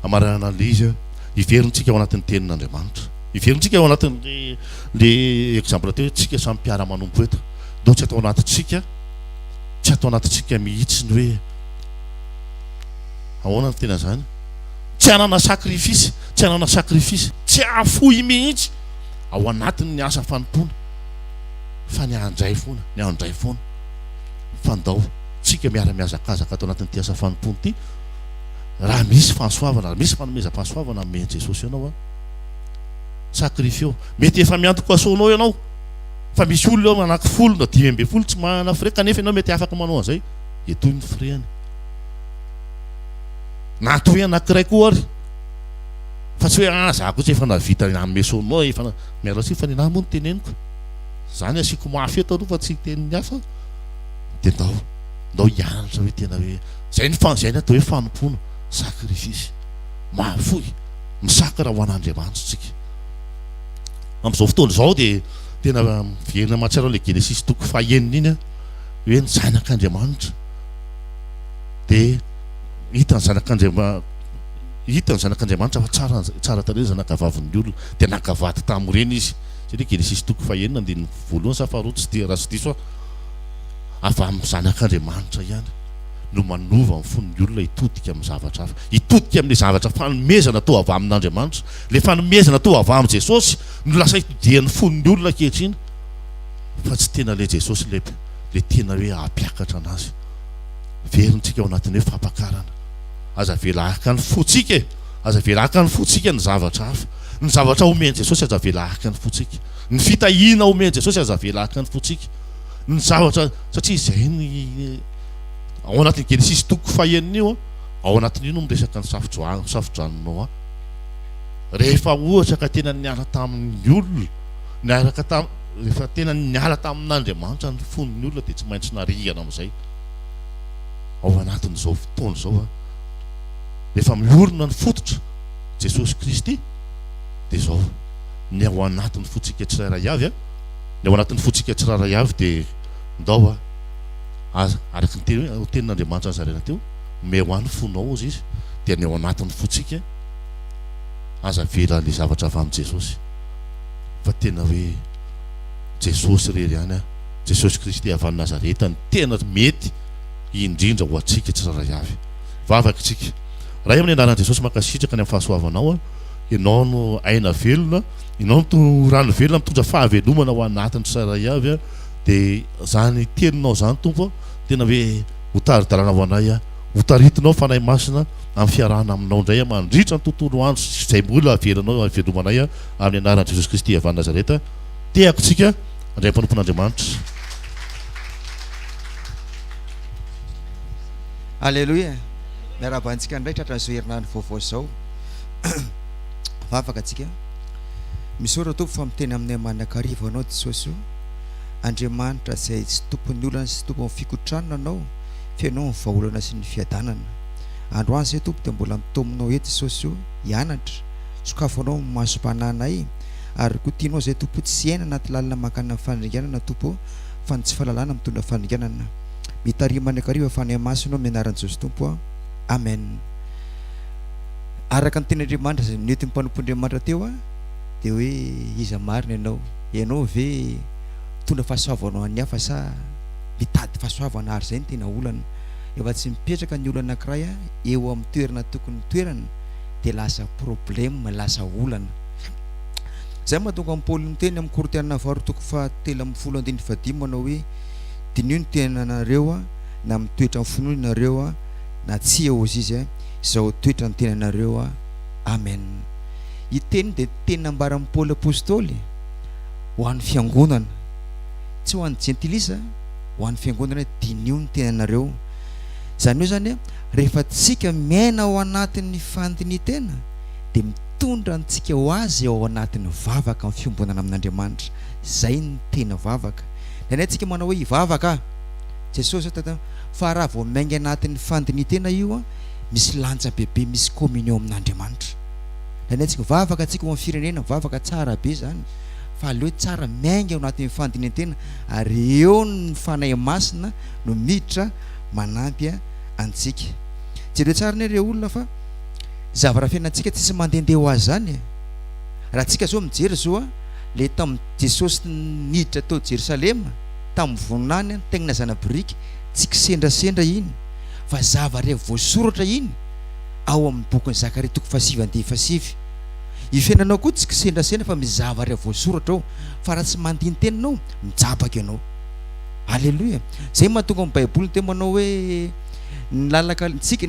Speaker 2: amaranana lizy iverintsika ao anatin'ny tenin'Andriamanitra iverintsika ao anatin'ny le exemple teo tsika samy mpiara-manompo eto do tsy atao anatintsika tsy atao anatintsika mihitsy ny hoe ahoana ny tena zany tsy hanana sakrifisy tsy hanana sakrifisy tsy afoy mihitsy ao anatin'ny asa fanompona fa ny andray foana ny andray foana fandao tsika miara-miazakazaka atao anatin'ity asa fanompona ity raha misy fahasoavana raha misy fanomezam-pahasoavana ameny Jesosy ianao a sakrifio mety efa miantoko asoanao ianao fa misy olona eo anaky folo na 10 tsy manana frais kanefa ianao mety afaka manao an'izay etoy ny freany na toy anankiray koa ary fa tsy hoe zako tsy efa navita anome soanao efa miala tsy fa ny nahy moa ny teneniko zany asiako mafy eto aloha fa tsy tenin'ny hafa dia ndao hianatra hoe tena hoe zay ny atao hoe fanompona sakrifisy mahafoy misaka raha ho an'Andriamanitra tsika amin'izao fotoana izao dia tena vienina mahatsiaro le Genesis toko fahaenina iny a hoe ny zanak'Andriamanitra dia hita ny zanak'Andriamanitra fa tsara tare zanakavavin'ny olona dia nakavady tamin'ireny izy satria Genesis toko fahaenina andininy voalohany sa faharoa tsy dia raha sy diso avy amin'ny zanak'Andriamanitra ihany no manova amin'ny fon'ny olona hitodika amin'ny zavatra hafa hitodika amin'ny zavatra fanomezana toa avy amin'Andriamanitra le fanomezana toa avy amin'ny Jesosy no lasa hitodian'ny fon'ny olona ankehitriny fa tsy tena le Jesosy le tena hoe hampiakatra anazy verintsika ao anatin'ny hoe fampakarana aza velahaka ny fotsika aza velahaka ny fotsika ny zavatra hafa ny zavatra omeny Jesosy aza velahaka ny fotsika ny fitahina omeny Jesosy aza velahaka ny fotsika ny zavatra satria izay ny ao anatin'ny Genesis toko fahaenina io ao anatin'io no miresaka ny safodraninao rehefa ohatra ka tena niala tamin'ny olona niaraka rehefa tena niala tamin'Andriamanitra ny fon'ny olona dia tsy maintsy narihana amin'izay ao anatin'izao fotoana izao rehefa miorina ny fototra Jesosy Kristy dia zao ny ao anatin'ny fotsika tsirairay avy ny ao anatin'ny fotsika tsirairay avy dia ndao araky ny tenin'Andriamanitra ny zarena teo me ho an'ny fonao izy dia ny ao anatin'ny fotsika aza vela le zavatra avy amin'ny Jesosy fa tena hoe Jesosy rery ihany Jesosy Kristy avy any Nazareta ny tena mety indrindra ho atsika tsirairay avy vavaka tsika raha amin'ny anarany Jesosy mankasitraka ny amin'ny fahasoavanao ianao no aina velona ianao no rano velona mitondra fahavelomana ho anatin'ny tsirairay avy dia zany teninao zany tompo tena hoe ho taridarana ho anay ho taritinao fanahy masina amin'ny fiarahana aminao indray mandritra ny tontolo andro izay mbola avelanao velomanay amin'ny anaran'i Jesosy Kristy avy any Nazareta teako tsika andray mpanompon'Andriamanitra.
Speaker 3: Alleluia. Miarabantsika indray tratran'izao herinandro vaovao izao vavaka antsika misora tompo fa miteny amin'ny manakarivo anao Jesosy Andriamanitra izay tsy tompon'ny olana sy tompo amin'ny fikotranana anao fa ianao ny vahaolana sy ny fiadanana androany izay tompo dia mbola mitominao eto Jesosy hianatra sokafanao ny masom-pananay ary koa tianao izay tompo tsy hiaina anaty lalina makana fandringanana tompo fa ny tsy fahalalana mitondra fandringanana mitarima manakarivo fanahy masina amin'ny anaran'i Jesosy tompo amen. Araka ny ten'Andriamanitra izay nentin'ny mpanompoandriamanitra teo dia hoe iza marina ianao ve mitondra fahasoavanao any hafa sa mitady fahasoavana ary izay ny tena olana efa tsy mipetraka ny olana anankiray eo amin'ny toerana tokony toerana dia lasa problème lasa olana zay mahatonga amin'ny Paoly miteny amin'ny Korintena faharoa toko fahatelo amby folo andiny fadimy manao hoe dinio ny tenanareo na mitoetra amin'ny finoana ianareo na tsy eo izy izy izao toetra ny tenanareo amen. Iteny dia teny nambaran'ny Paoly apôstôly ho an'ny fiangonana tsy ho an'ny jentilisa ho an'ny fiangonana dinio ny tenanareo zany hoe zany rehefa tsika miaina ao anatin'ny fandinitena dia mitondra antsika ho azy ao anatin'ny vavaka amin'ny fiombonana amin'Andriamanitra zay ny tena vavaka nanay tsika manao hoe hivavaka Jesosy fa raha vao miainga anatin'ny fandinitena io misy lanja bebe misy communion amin'Andriamanitra antsika vavaka atsika ho amin'ny firenena vavaka tsara be zany fa aleo tsara mainga ao anatin'ny fandinintena ary eo ny fanahy masina no miditra manampy antsika jereo tsara ny ireo olona fa zavara fiainantsika tsisy mandehandeha ho azy zany raha tsika zao mijery zao le tamin'ny Jesosy niditra tao Jerosalema tamin'ny vonany tegna zanabrika tsy kisendrasendra iny fa zavara voasoratra iny ao amin'ny bokin'ny Zakaria toko 7:7 io fiainanao koa tsy kisendrasendra fa mizavara voasoratra ao fa raha tsy mandiny teninao mijabaka ianao alleluia zay mahatonga amin'ny baiboly te manao hoe nilalaka tsika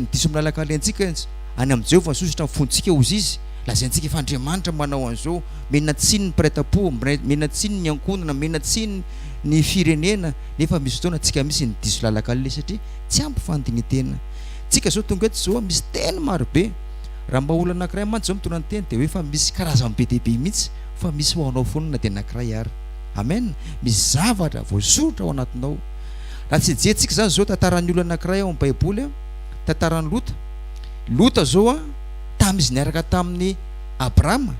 Speaker 3: ny diso milalaka alentsika any amin'ny Jehovah sosotra amin'ny fontsika ozy izy lazaintsika efa Andriamanitra manao an'izao menatsiny ny prêt-à-pot menatsiny ny ankonana menatsiny ny firenena nefa misy fotoana tsika misy ny diso lalaka ale satria tsy ampy fandinitena tsika zao tonga eto zao misy tena maro be raha mba olo anankiray mantsy zao mitondra ny teny de hoe fa misy karazany be dehibe mihitsy fa misy ho anao foana na de anankiray ary amen misy zavatra voasoratra ao anatinao raha tsy jerentsika zany zao tantaran'ny olo anankiray ao amin'ny baiboly tantaran'ny Lota zao tamizy niaraka tamin'ny Abrahama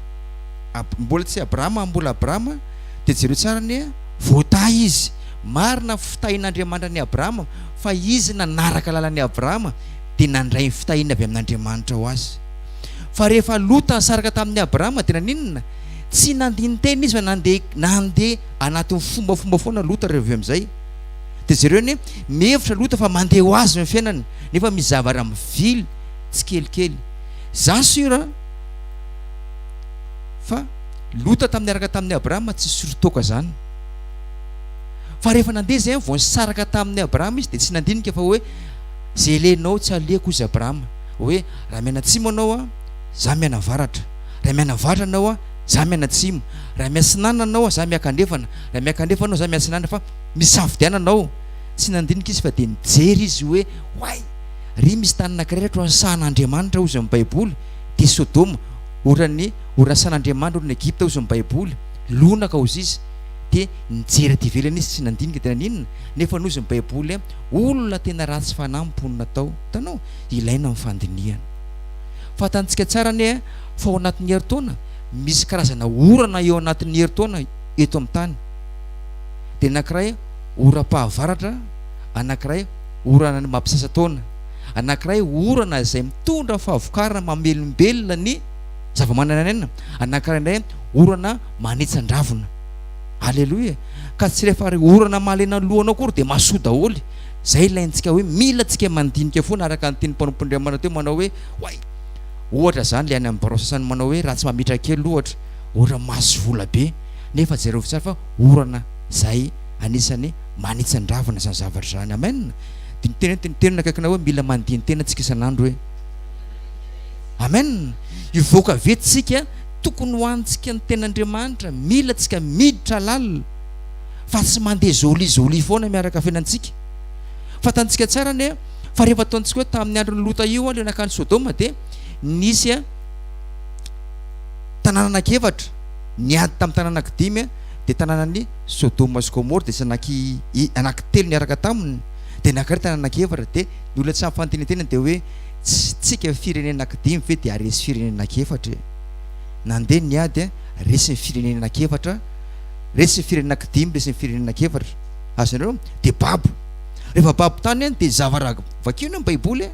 Speaker 3: mbola tsy Abrahama mbola Abrahama de jereo tsara ny voatay izy marina fitahin'Andriamanitra ny Abrahama fa izy nanaraka lalan'ny Abrahama de nandray fitahiana avy amin'Andriamanitra ho azy fa rehefa Lota nisaraka tamin'ny Abrahama de naninona tsy nandiny tena izy fa nandeha anatin'ny fombafomba foana Lota rehefa avy amin'izay de jereo ny mihevitra Lota fa mandeha ho azy ny fiainany nefa mizavara amin'ny vily tsy kelikely zasura fa Lota niaraka tamin'ny Abrahama tsy surtoka zany fa rehefa nandeha zay vao nisaraka tamin'ny Abrahama izy de tsy nandinika fa hoe zay lenao tsy aleko izy Abrahama hoe raha miana atsimo anao za miana avaratra raha miana avaratra anao za miana atsimo raha miasinana anao za miakandrefana raha miakandrefana anao za miasinana fa misafidiana anao tsy nandinika izy fa de nijery izy hoe hoay ry misy tany anankiray ohatra sahan'Andriamanitra ozy amin'ny baiboly de Sodoma ohatran'ny sahan'Andriamanitra ohatran'ny Egypta ozy amin'ny baiboly lonaka ozy izy de nijery ty ivelany izy tsy nandinika de naninona nefa nozy amin'ny baiboly olona tena ratsy fanamponina natao tanao ilaina amin'ny fandinihana fatantsika tsara ny fa ao anatin'ny heritaona misy karazana orana eo anatin'ny heritaona eto amin'ny tany de anankiray oram-pahavaratra anankiray orana mampisasa taona anankiray orana izay mitondra fahavokarana mamelombelona ny zava-manan'aina anankiray indray orana manitsan-dravona alleluia ka tsy rehefa orana malena lohanao kory de masoa daholy zay ilaintsika hoe mila tsika mandinika foana araka ny teny mpanompo-Andriamanitra teo manao hoe hoay ohatra zany le any amin'ny barosasany manao hoe raha tsy mamitra kely ohatra maso vola be nefa jereo tsara fa orana zay anisany manitsan-dravona zany zavatra zany amen teniteny akaikina hoe mila mandiny tena tsika isan'andro hoe amen ivoaka vetytsika tokony hoantsika ny ten'Andriamanitra mila tsika miditra lalina fa tsy mandeha zoli foana miaraka fiainantsika fatantsika tsara ny fa rehefa ataontsika hoe tamin'ny andron'ny Lota io le nakany Sodoma de nisy tanàna anakefatra niady tamin'ny tanàna anankidimy de tanànan'ny Sodoma sy Gomora de sy anankitelo niaraka taminy de nakary tanàna anakefatra de ny olona tsy amfantenitena de hoe tsika firenena anankidimy ve de aresy firenena anakefatra nandeha niady resy ny firenena anakefatra resy ny firenena anankidimy resy ny firenena anakefatra azonareo de babo rehefa babo tany de zavara vakino amin'ny baiboly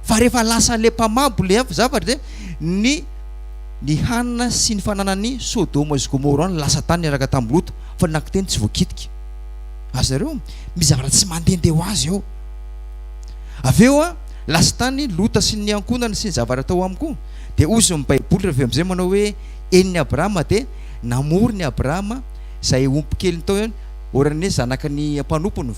Speaker 3: fa rehefa lasa le mpamabo le zavatra de ny hanina sy ny fananany Sodoma sy Gomora any lasa tany niaraka tamin'ny Lota fa nankiteny tsy voakitika azonareo misy zavatra tsy mandehandeha ho azy eo avy eo lasa tany Lota sy ny ankonana sy ny zavatra tao amiko de ozy ny baiboly rehefa am'izay manao hoe enin'ny Abrahama de namory ny Abrahama zay ompo kely tao oran'ny zanaka ny mpanompony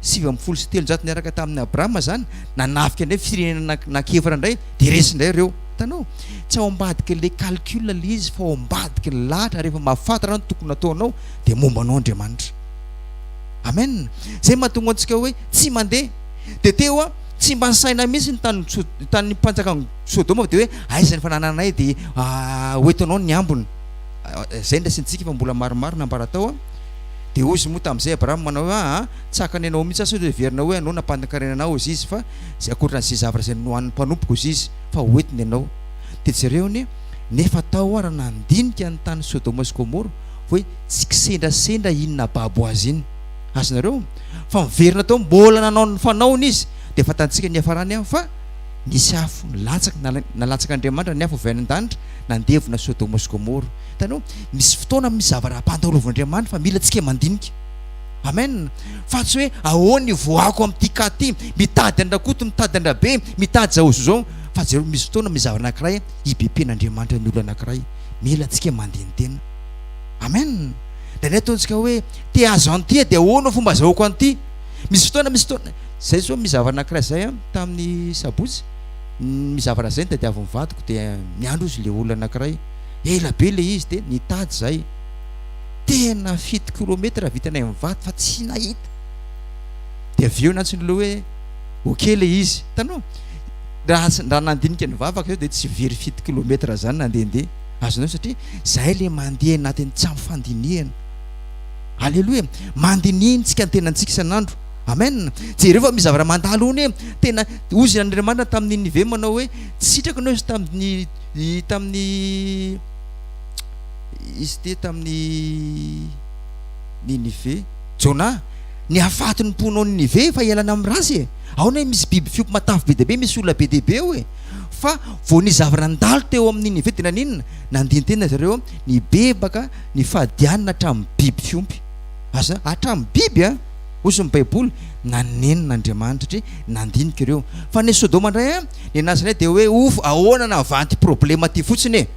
Speaker 3: 7 niaraka tamin'ny Abrahama zany nanafika indray firenena nakefatra indray de resy indray ireo tanao tsy ao ambadika le calcul le izy fa ao ambadika ny lahatra rehefa mahafantatra ny tokony nataonao de mombanao Andriamanitra amen zay mahatonga antsika hoe tsy mandeha de teo tsy mba nisaina mihitsy ny tany mpanjaka Sodoma de hoe aiza ny fanananay de hoentinao ny ambony zay ndrasintsika fa mbola maromaro nambara tao de ozy moa tamin'izay Abraham manao hoe tsaka ny anao mihitsy asa hoe verina hoe anao nampanankarenanao izy izy fa zay akoatran'izay zavatra zay nohan'ny mpanompoko izy izy fa hoentiny ianao de jereony nefa tao raha nandinika ny tany Sodoma sy Gomora hoe tsy kisendrasendra inona babo azy iny azonareo fa miverina tao mbola nanao ny fanaony izy de fatantsika ny hafarany aho fa nisy afo nalatsaka Andriamanitra ny afo vainandanitra nandevona Sodoma sy Gomora tanao misy fotoana misy zavatra ampandalovandriamanitra fa mila tsika mandinika amen fa tsy hoe ahoany voako amin'ity katy mitady andrakoto mitady andrabe mitady zaozo zao fa zero misy fotoana misy zavatra anankiray ibepen'Andriamanitra ny olo anankiray mila tsika mandiny tena amen da ny ataontsika hoe te azo an'ity de ahoana fomba azahoako an'ity misy fotoana zay zao misy zavatra anankiray zay tamin'ny sabotsy misy zavatra zay nitadiavin'ny vadiko de miandro izy le olona anankiray ela be le izy de nitady zay tena 7 kilometra vitanay mivaty fa tsy nahita de aveo natsiny le hoe ok le izy tanao raha nandinika ny vavaka eo de tsy very 7 kilometra zany nandehandeha azonao satria zahay le mandeha anatin'ny tsy am'fandinihana alleloia mandinihitsika ny tenantsika isan'andro amen jereo fa misy zavatra mandalo ony tena ozy n'Andriamanitra tamin'ny Ninive manao hoe sitraka anao izy tamin'ny izy te tamin'ny Ninive Jona ny afaty ny mponao Ninive fa ialana amin'ny ratsy ao na misy biby fiompy matavy be deabe misy olona be deabe hoe fa vao ny zavatra ndalo teo amin'ny Ninive tena ninona nandiny tena zareo ny bebaka ny fahadianina hatramin'ny biby fiompy asa hatramin'ny biby ozy ny baiboly nanenon'Andriamanitra satria nandinika ireo fa ny Sodoma indray ny anasanay de hoe ofo ahoana navanty problema ty fotsiny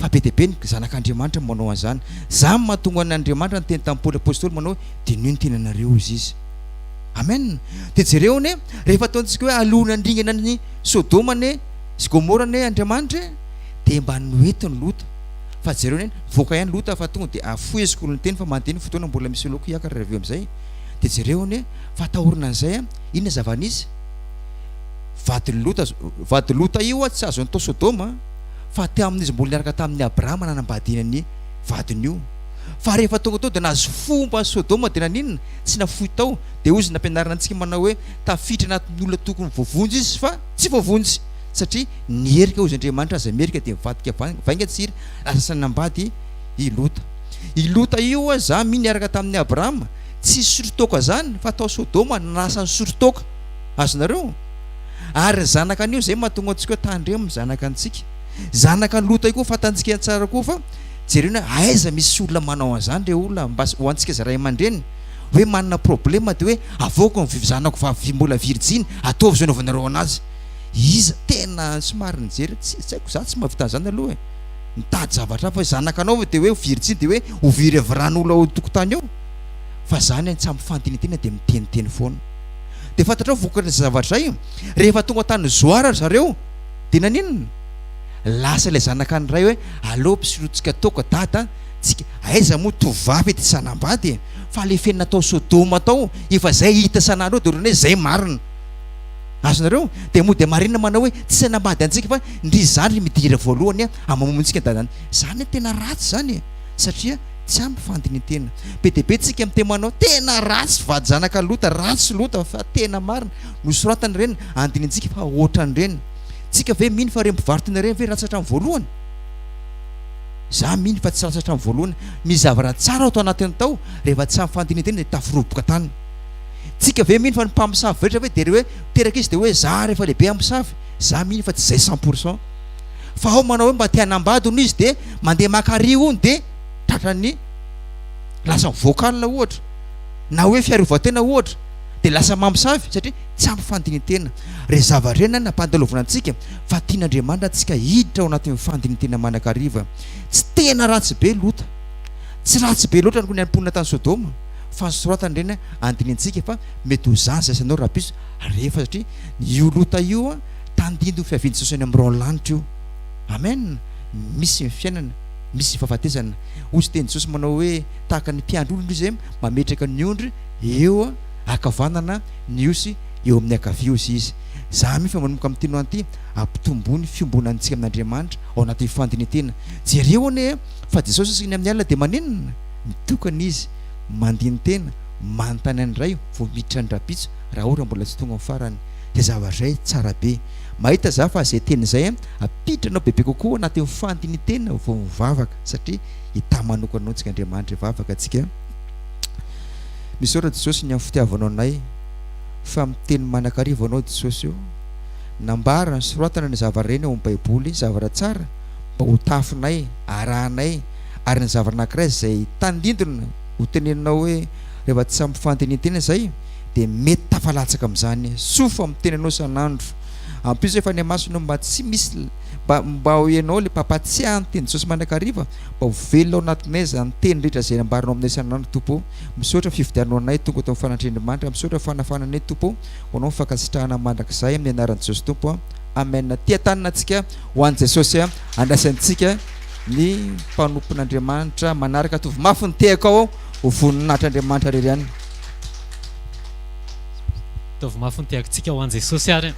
Speaker 3: fa be deabe ny zanak'Andriamanitra manao an'izany zany mahatonga an'Andriamanitra ny teny tamin'ny Paoly apôstôly manao de nino tenanareo izy izy amen de jereo ne rehefa ataontsika hoe alona andringana ny Sodoma ne sy Gomora ne Andriamanitra de mba noetiny Lota fa jereo ne voaka ihany Lota fa tonga de afoeziko ny teny fa manteny fotoana mbola misy loko hiakatra aveo amin'izay de jereo ne fa tahorina an'izay inona zavanisy vady Lota io tsy azo atao Sodoma fa te amin'izy mbola niaraka tamin'ny Abrahama nanambadinany vadin'io fa rehefa tonga tao de nahazo fomba Sodoma de naninona tsy nafoy tao de ozy nampianarana antsika manao hoe tafiditra anatin'ny olona tokony voavonjy izy fa tsy voavonjy satria nierika ozy Andriamanitra aza Amerika de mivadika vainga tsira lasa sanambady i Lota io za mi niaraka tamin'ny Abrahama tsy sotrotoka zany fa tao Sodoma nasa ny sotrotoka azonareo ary zanaka an'io zay mahatonga antsika hoe tandremo zanaka antsika zanaka ny Lota io koa fatantsika tsara koa fa jerena aiza misy olona manao an'izany le olona mba ho antsika zaray aman-dreny hoe manana problema de hoe avoako ny zanako vavy mbola virgine ataovy zao naovanareo anazy iza tena somary nijery tsy haiko za tsy mahavita zany aloha mitady zavatra fa zanaka anao de hoe virgine de hoe oviry avran'olona ao tokotany ao fa zany tsy ampifandinitena de miteniteny foana de fantatrao vokatry zavatra zay rehefa tonga tany zoara zareo de naninona lasa le zanaka ny ray hoe aleo mpisolotsika toka dada tsika aiza moa tovavy ty sanambady fa le fenina tao Sodoma tao efa zay hita sanandro de rone zay marina azonareo de moa de marina manao hoe tsy sanambady antsika fa ndry zany midira voalohany amamomontsika dadany zany tena ratsy zany satria tsy ampy fandinitena be de be tsika am'te manao tena ratsy vady zanaka Lota ratsy Lota fa tena marina nosoratany reny andinintsika fa ohatrany reny tsika ve mino fa rempivarotana reny ve ratsy hatramin'ny voalohany za mino fa tsy ratsy hatramin'ny voalohany misy zavatra tsara atao anatiny tao rehefa tsy ampy fandinitena de taforoboka tany tsika ve mino fa ny mpamosavy rehetra ve de hoe teraka izy de hoe za rehefa lehibe amosavy za mino fa tsy zay 100% fa ao manao hoe mba te hanambady hono izy de mandeha makary ony de tratrany lasa vocal ohatra na hoe fiarovatena ohatra de lasa mamosavy satria tsy ampy fandinitena re zavarena nampandalovana antsika fa tian'Andriamanitra atsika hiditra ao anatin'ny fandinitena manakariva tsy tena ratsy be Lota tsy ratsy be loatra ny amponina tany Sodoma fa soratany reny andinintsika fa mety ho zany zaisanao rahapiso rehefa satria io Lota io tandindo fiaviany Jesosy amin'irao lanitra io amen misy ny fiainana misy fahafatesana ozy teny Jesosy manao hoe tahaka ny mpiandro olo izy mametraka ny ondry eo akavanana ny osy eo amin'ny akavia ozy izy za mi fa manomboka amin'ny teny anty ampitombony fiombonantsika amin'Andriamanitra ao anatin'ny fandinitena jereo ane fa Jesosy ny amin'ny alina de manenona mitokana izy mandiny tena manontany andray vao miditra ny rapitso raha ohatra mbola tsy tonga amin'ny farany dia zavatra tsara be. Mahita za fa zay teny zay apitranao bebe kokoa anaty fandiny tena vao mivavaka satria hita manokanao tsika Andriamanitra vavaka atsika. Misaoratra Jesosy ny amin'ny fitiavanao anay fa miteny manakarivo anao Jesosy io nambara ny soratana ny zavatra reny ao amin'ny baiboly zavatra tsara mba ho tafinay arahanay ary ny zavatra anankiray zay tandindona ho teneninao hoe rehefa tsy sampy fandiny tena zay dia mety tafalatsaka amin'izany sofa miteny anao san'andro. Ampis efa ny masonao mba tsy misy mba hoenao le papatsiahany teny Jesosy manakariva mba ho velona ao anatinay zany teny rehetra zay nambaranao aminay san'andro Tompo. Misaotra fifidianao anay tonga tao amin'ny fanandrin'Andriamanitra, misaotra fanafananay Tompo ho anao fankasitrahana mandrakizay amin'ny anaran'i Jesosy Tompo. Amen. Tia tanana antsika ho an'i Jesosy andraisantsika ny mpanompon'Andriamanitra manaraka tovy mafy ny tehaka ao ho voninahitran'Andriamanitra rery ihany.
Speaker 4: Tovy mafy ny tehakantsika ho an'i Jesosy ary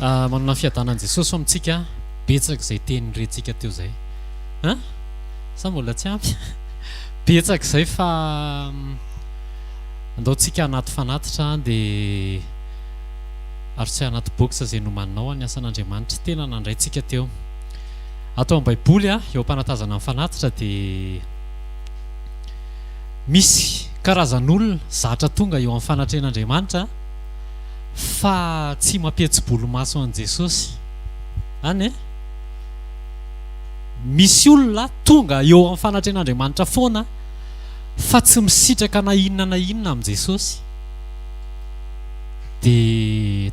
Speaker 4: manana fiadanan'i Jesosy amintsika betsaka izay teny rentsika teo zay sa mbola tsy ampy betsaka izay fa andaontsika anaty fanatitra dia ary tsy anaty box zay nomaninao ny asan'Andriamanitra tena nandraintsika teo atao amin'ny baiboly eo am-panatazana amin'ny fanatitra dia misy karazan'olona zatra tonga eo amin'ny fanatren'Andriamanitra fa tsy mampihetsi-bolo maso an'i Jesosy any misy olona tonga eo amin'ny fanatren'Andriamanitra foana fa tsy misitraka na inona amin'ny Jesosy dia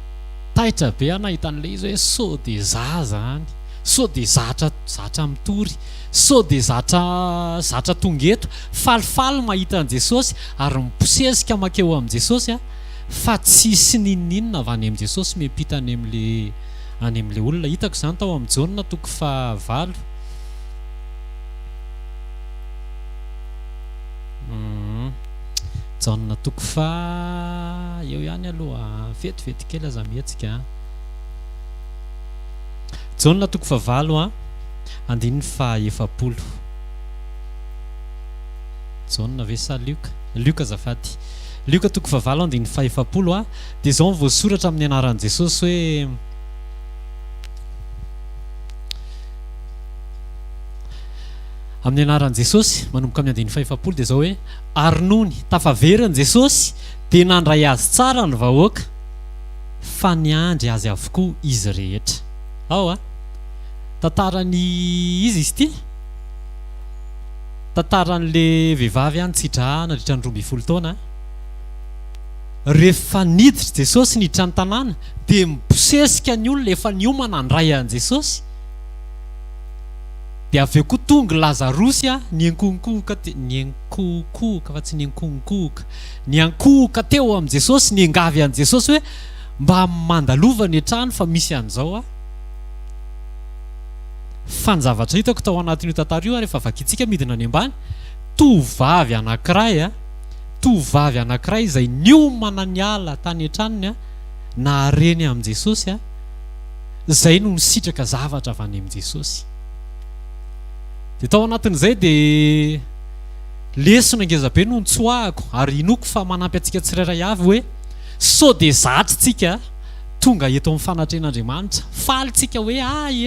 Speaker 4: taitra be nahita an'ilay izy hoe so dia zaza any, so dia zatra mitory, so dia zatra tonga eto falifaly mahita an'i Jesosy ary miposesika makeo amin'i Jesosy fa tsisy ninninona avy any amin'i Jesosy miampita any amin'ilay olona. Hitako izany tao amin'ny Jaona 5 Jaona 5 eo ihany aloha vetivety kely aza mihetsika. Jaona 5 andininy fa 70. Jaona ve sa Luka azafady. Luka 5 andininy fa 70 dia izao voasoratra amin'ny anaran'i Jesosy hoe amin'ny anaran'i Jesosy manomboka amin'ny andininy fa 70 dia izao hoe ary nony tafaveriny Jesosy dia nandray azy tsara ny vahoaka fa niandry azy avokoa izy rehetra. Ao tantarany izy ity tantaran'le vehivavy nitsitra nandritra ny 12 taona rehefa niditra Jesosy niditra ny tanàna dia miposesika ny olona efa niomana andray an'i Jesosy dia avy eo koa tonga Lazarosy niankohokohoka fa tsy niankohokohoka niankohoka teo amin'i Jesosy niangavy an'i Jesosy hoe mba mandalova ny trano fa misy an'izao fa ny zavatra hitako tao anatin'io tantara io rehefa vakitsika midina any ambany tovavy anankiray izay niomana ny ala tany an-tranony na reny amin'i Jesosy izay no nisitraka zavatra avy any amin'i Jesosy. Dia tao anatin'izay dia lesona ngezabe no nitsoahako ary inoko fa manampy antsika tsirairay avy hoe so dia zatritsika tonga eto amin'ny fanatren'Andriamanitra falitsika hoe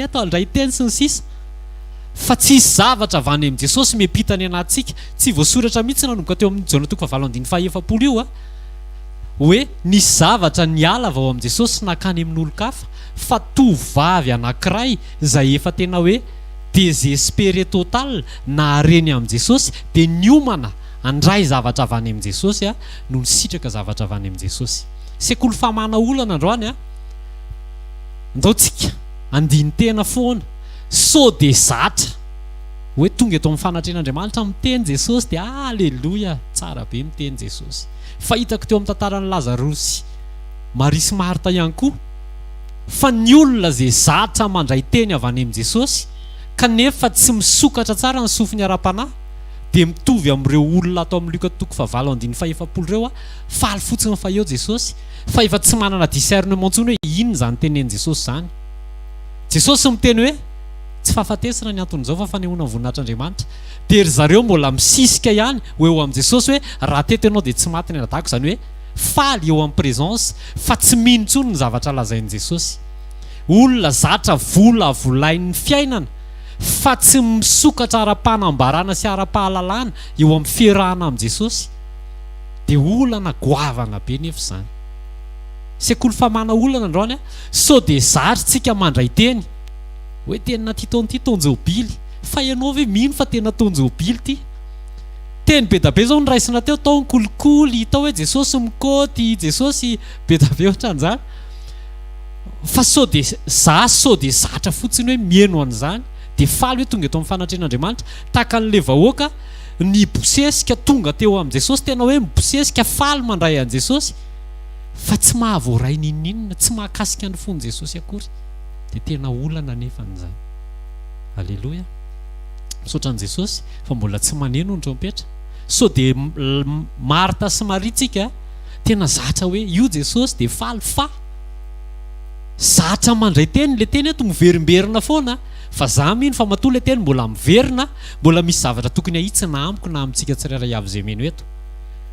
Speaker 4: eto aldray teny sy ny sisa fa tsisy zavatra avy any amin'i Jesosy miampita ny anatsika. Tsy voasoratra mihitsy nanomboka teo amin'ny Jaona 5 io hoe nisy zavatra niala vao amin'i Jesosy nakany amin'ny olon-kafa fa tovavy anankiray izay efa tena hoe désespéré total na reny amin'i Jesosy dia niomana andray zavatra avy any amin'i Jesosy no nisitraka zavatra avy any amin'i Jesosy. Sekoly famana olana androany andaontsika andiny tena foana so dia zatra hoe tonga eto amin'ny fanatren'Andriamanitra miteny Jesosy dia alleloia tsara be miteny Jesosy. Fa hitako teo amin'ny tantaran'ny Lazarosy Maria sy Marta ihany koa fa ny olona zay zatra mandray teny avy any amin'i Jesosy kanefa tsy misokatra tsara ny sofiny ara-panahy dia mitovy amin'ireo olona atao amin'ny Luka 5 reo faly fotsiny fa eo Jesosy fa efa tsy manana discernement intsony hoe inona zany tenen'i Jesosy zany. Jesosy miteny hoe tsy fahafatesana ny anton'izao fa fanehoana voninahitr'Andriamanitra dia ry zareo mbola misisika ihany ho eo amin'i Jesosy hoe raha teto ianao dia tsy maty ny anadahako, izany hoe faly eo amin'ny présence fa tsy mino intsony ny zavatra lazain'i Jesosy. Olona zatra vola volain'ny fiainana fa tsy misokatra ara-panambarana sy ara-pahalalana eo amin'ny fiarahana amin'i Jesosy dia olana goavana be nefa izany. Sekoly famana olana androany sao dia zatritsika mandray teny hoe tena ty taony ty tonjobily fa ianao ve mino fa tena tonjobily ty teny be da be zao nyraisina teo tao ny kolikoly tao hoe Jesosy mikôty, Jesosy be da be ohatran'izany fa sao dia zatra fotsiny hoe mieno an'izany dia faly hoe tonga eto amin'ny fanatren'Andriamanitra tahaka an'le vahoaka ny bosesika tonga teo amin'i Jesosy tena hoe mibosesika faly mandray an'i Jesosy fa tsy mahavoaray ninninona, tsy mahakasika ny fon'i Jesosy akory dia tena olana nefa n'izany. Alleloia. Misaotra an'i Jesosy fa mbola tsy maneno ny trompetra. Sao dia Marta sy Maria tsika tena zatra hoe io Jesosy dia faly fa zatra mandray teny, le teny eto miverimberina foana fa za mino fa matoa le teny mbola miverina, mbola misy zavatra tokony ahitsina amiko na amintsika tsirairay avy izay meno eto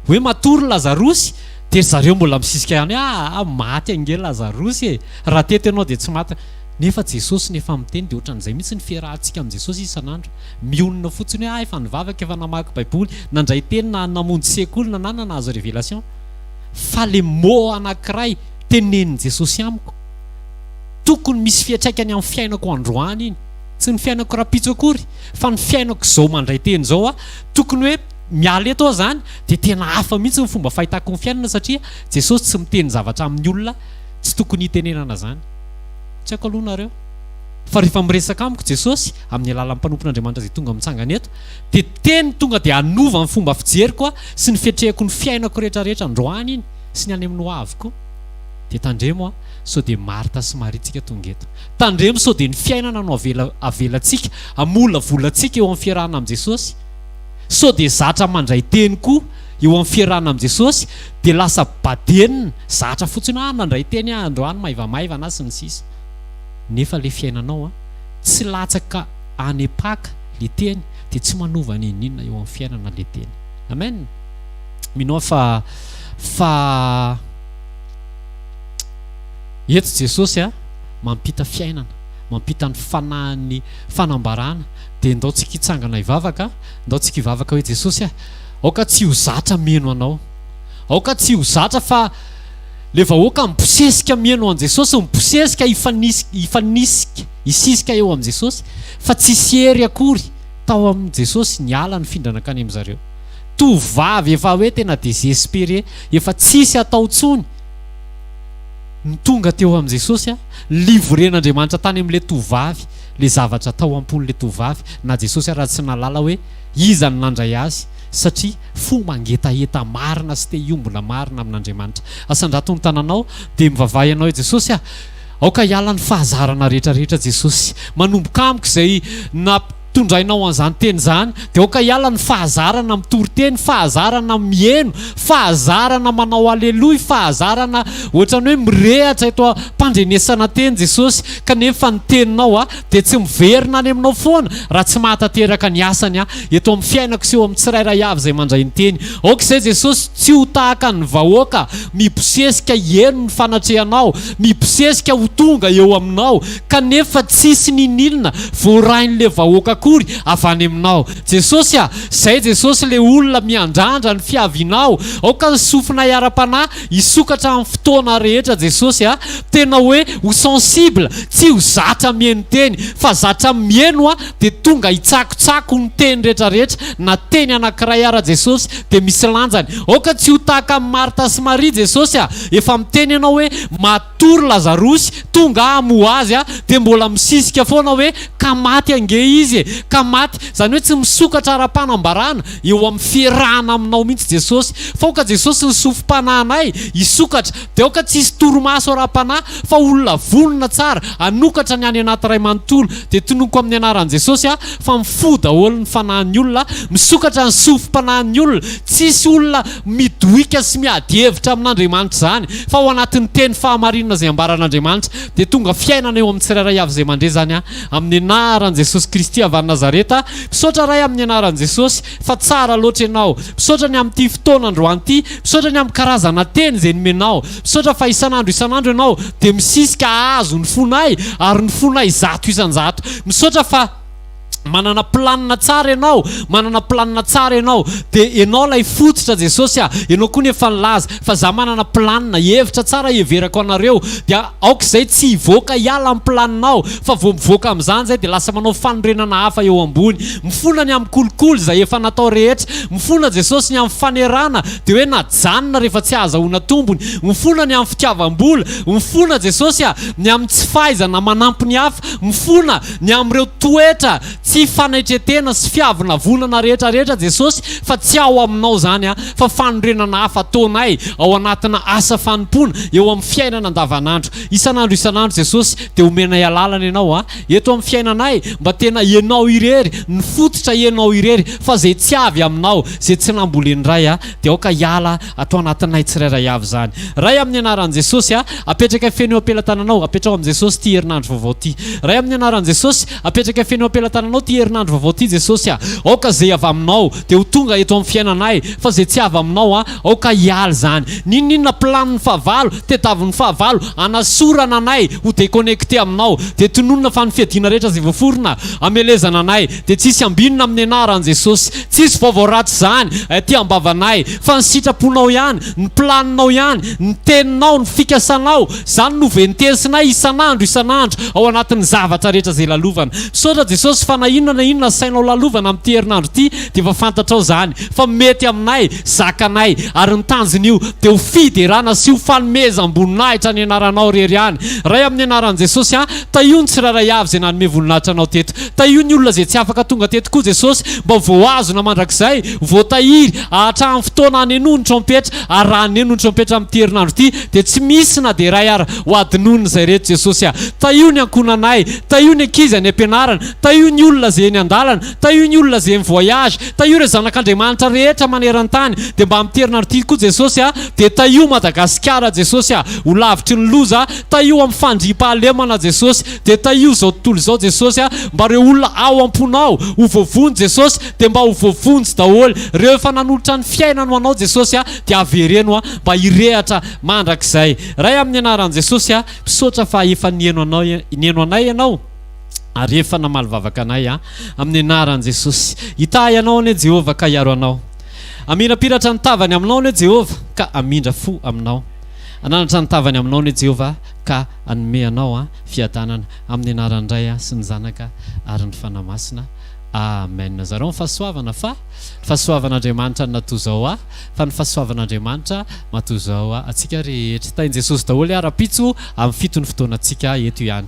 Speaker 4: hoe matory Lazarosy dia zareo mbola misisika ihany hoe maty ange Lazarosy raha teto ianao dia tsy maty nefa Jesosy nefa miteny dia ohatran'izay mihitsy ny fiarahantsika amin'i Jesosy isan'andro mionona fotsiny hoe efa nivavaka efa namaky baiboly nandray teny na namonjy sekoly na nahazo révélation fa le mot anankiray tenenin' Jesosy amiko tokony misy fiantraikany amin'ny fiainako androany iny, tsy ny fiainako rapitso akory fa ny fiainako izao mandray teny izao tokony hoe miala eto zany dia tena hafa mihitsy ny fomba fahitako ny fiainana satria Jesosy tsy miteny zavatra amin'ny olona tsy tokony hitenenana zany. Tsy haiko aloha nareo fa rehefa miresaka amiko Jesosy amin'ny alalan'ny mpanompon'Andriamanitra izay tonga mitsangana eto dia teny tonga dia hanova ny fomba fijeriko sy ny fiatrehako ny fiainako rehetrarehetra androany iny sy ny any amin'ny hoaviko dia tandremo sao dia Marta sy Maria tsika tonga eto tandremo sao dia ny fiainana no avelantsika amola volantsika eo amin'ny fiarahana amin'i Jesosy sao dia zatra mandray teny koa eo amin'ny fiarahana amin'i Jesosy dia lasa badenina zatra fotsiny nandray teny androany maivamaivana sy ny sisa nefa le fiainanao tsy latsaka anepaka le teny dia tsy manova ninninona eo amin'ny fiainana le teny. Amen. Mino fa eto Jesosy mampita fiainana, mampita ny fanahin'ny fanambarana dia ndao tsika hitsangana hivavaka, ndao tsika hivavaka hoe Jesosy aoka tsy ho zatra mieno anao, aoka tsy ho zatra fa le vahoaka mibosesika mieno an Jesosy, mibosesika hifanisika hisisika eo amin'i Jesosy fa tsisy hery akory tao amin'i Jesosy niala ny findranakany amin'ny zareo. Tovavy efa hoe tena désespéré efa tsisy atao tsony ny tonga teo amin'i Jesosy livoren'Andriamanitra tany amin'ilay tovavy le zavatra tao ampon'ilay tovavy na Jesosy raha tsy nalala hoe iza ny nandray azy satria fo mangetaheta marina sy te hiombola marina amin'Andriamanitra. Asandrato ny tananao dia mivavahy ianao Jesosy aoka hiala ny fahazarana rehetrarehetra Jesosy manomboka amiko izay tondrainao an'izany teny zany dia aoka hiala ny fahazarana mitory-teny, fahazarana mieno, fahazarana manao aleloia, fahazarana ohatrany hoe mirehatra eto mpandrenesana teny Jesosy kanefa ny teninao dia tsy miverina any aminao foana raha tsy mahatateraka ny asany eto amin'ny fiainako sy eo amin'ny tsirairay avy izay mandray ny teny. Aoka izay Jesosy tsy ho tahaka ny vahoaka mibosesika hieno ny fanatrehanao, mibosesika ho tonga eo aminao kanefa tsisy ninninona voarain'le vahoaka akory avy any aminao. Jesosy zay Jesosy le olona miandrandra ny fiavinao, aoka ny sofina iara-panahy hisokatra amin'ny fotoana rehetra Jesosy tena hoe ho sensible, tsy ho zatra mieno teny fa zatra mieno dia tonga hitsakotsako ny teny rehetrarehetra na teny anankiray ara Jesosy dia misy lanjany. Aoka tsy ho tahaka amin'ny Marta sy Maria Jesosy efa miteny ianao hoe matory Lazarosy tonga amo azy dia mbola misisika foana hoe ka maty ange izy ka maty, zany hoe tsy misokatra ara-panambarana eo amin'ny fiarahana aminao mihitsy Jesosy fa aoka Jesosy ny sofim-panahinay hisokatra dia aoka tsisy toromaso ara-panahy fa olona vonona tsara anokatra ny any anaty ray manontolo dia tonoko amin'ny anaran'i Jesosy fa mifoha daholo ny fanahin'ny olona, misokatra ny sofim-panahin'ny olona, tsisy olona midoika sy miady hevitra amin'Andriamanitra zany fa ao anatin'ny teny fahamarinana amina izay ambaran'Andriamanitra dia tonga fiainana eo amin'ny tsirairay avy izay mandray zany amin'ny anaran'i Jesosy Kristy avy any Nazareta. Misaotra ray amin'ny anaran'i Jesosy fa tsara loatra ianao, misaotra ny amin'ity fotoana androany ity, misaotra ny amin'ny karazana teny izay nomenao, misaotra fa isan'andro ianao dia misisika azo ny fonay ary ny fonay zato isan-jato. Misaotra fa manana planina tsara ianao, manana planina tsara ianao, dia ianao lay fototra Jesosy ianao koa nefa nilaza fa za manana planina hevitra tsara heverako anareo, dia aoka izay tsy hivoaka hiala amin'ny planinao fa vao mivoaka amin'izany zay dia lasa manao fanorenana hafa eo ambony. Mifona ny amin'ny kolokolo izay efa natao rehetra, mifona Jesosy ny amin'ny fanerana dia hoe najanona rehefa tsy ahazahoana tombony, mifona ny amin'ny fitiavam-bola, mifona Jesosy ny amin'ny tsy fahaizana manampy ny hafa, mifona ny amin'ireo toetra tsy fanaitretena sy fiavina vonana rehetrarehetra Jesosy, fa tsy ao aminao zany fa fanorenana hafa ataonay ao anatina asa fanompona eo amin'ny fiainana andavanandro. Isan'andro Jesosy dia omenay alalana ianao eto amin'ny fiainanay mba tena ianao irery, ny fototra ianao irery, fa zay tsy avy aminao, zay tsy namboleny ray dia aoka hiala atao anatinay tsirairay avy zany. Ray amin'ny anaran'i Jesosy apetraka feno am-pelatananao, apetraka amin'i Jesosy ty herinandro vaovao ty. Ray amin'ny anaran'i Jesosy apetraka feno am-pelatananao ty herinandro vaovao ty Jesosy aoka zay avy aminao dia ho tonga eto amin'ny fiainanay, fa zay tsy avy aminao aoka hiala zany. Ninona planin'ny fahavalo, tetavin'ny fahavalo anasorana anay ho déconnecté aminao, dia tononona fa ny fiadiana rehetra zay voaforona amelezana anay, dia tsisy ambinina amin'ny anaran'i Jesosy, tsisy vaovao ratsy zany ty ambavanay, fa ny sitraponao ihany, ny planinao ihany, ny teninao, ny fikasanao, zany no ventesinay isan'andro ao anatin'ny zavatra rehetra zay lalovana. Misaotra Jesosy fa na inona sainao lalovana amin'ny herinandro ty dia efa fantatrao zany fa mety aminay, zakanay, ary ny tanjony io dia ho fiderana sy ho fanomeza amboninahitra ny anaranao rery ihany. Ray amin'ny anaran'i Jesosy taio ny tsirairay avy zay nanome voninahitra anao teto, taio ny olona zay tsy afaka tonga teto koa Jesosy, mba voazona mandrakizay, voatahiry hatramin'ny fotoana hanenoa ny trompetra, ary raha hanenoa ny trompetra amin'ny herinandro ty dia tsy misy na dia ray ary ho adinonina izay rehetra Jesosy. Taio ny ankonanay, taio ny ankizy any am-pianarana, taio ny olona zay eny an-dalana, taio ny olona zay mivoyage, taio ireo zanak'Andriamanitra rehetra maneran-tany, dia mba amin'ny herinandro ty koa Jesosy dia taio Madagasikara Jesosy ho lavitry ny loza, taio amin'ny fandriam-pahalemana Jesosy, dia taio zao tontolo zao Jesosy mba reo olona ao am-ponao ho voavony Jesosy, dia mba ho voavonjy daholo reo efa nanolotra ny fiainano anao Jesosy dia avereno mba hirehatra mandrakizay. Ray amin'ny anaran'i Jesosy misaotra fa efa nieno anay ianao ary efa namaly vavaka anay amin'ny anaran'i Jesosy. Hitahy anao anie Jehovah ka hiaro anao, aminapiratra ny tavany aminao anie Jehovah ka amindra fo aminao, ananatra ny tavany aminao anie Jehovah ka anome anao fiadanana amin'ny anaran'Ray sy ny Zanaka ary ny fanamasina. Amen. Zareo ny fahasoavana fa fahasoavan'Andriamanitra ny natozao fa ny fahasoavan'Andriamanitra matozao atsika rehetra. Tain'i Jesosy daholo ara-pitso amin'ny fitony fotoana atsika eto ihany.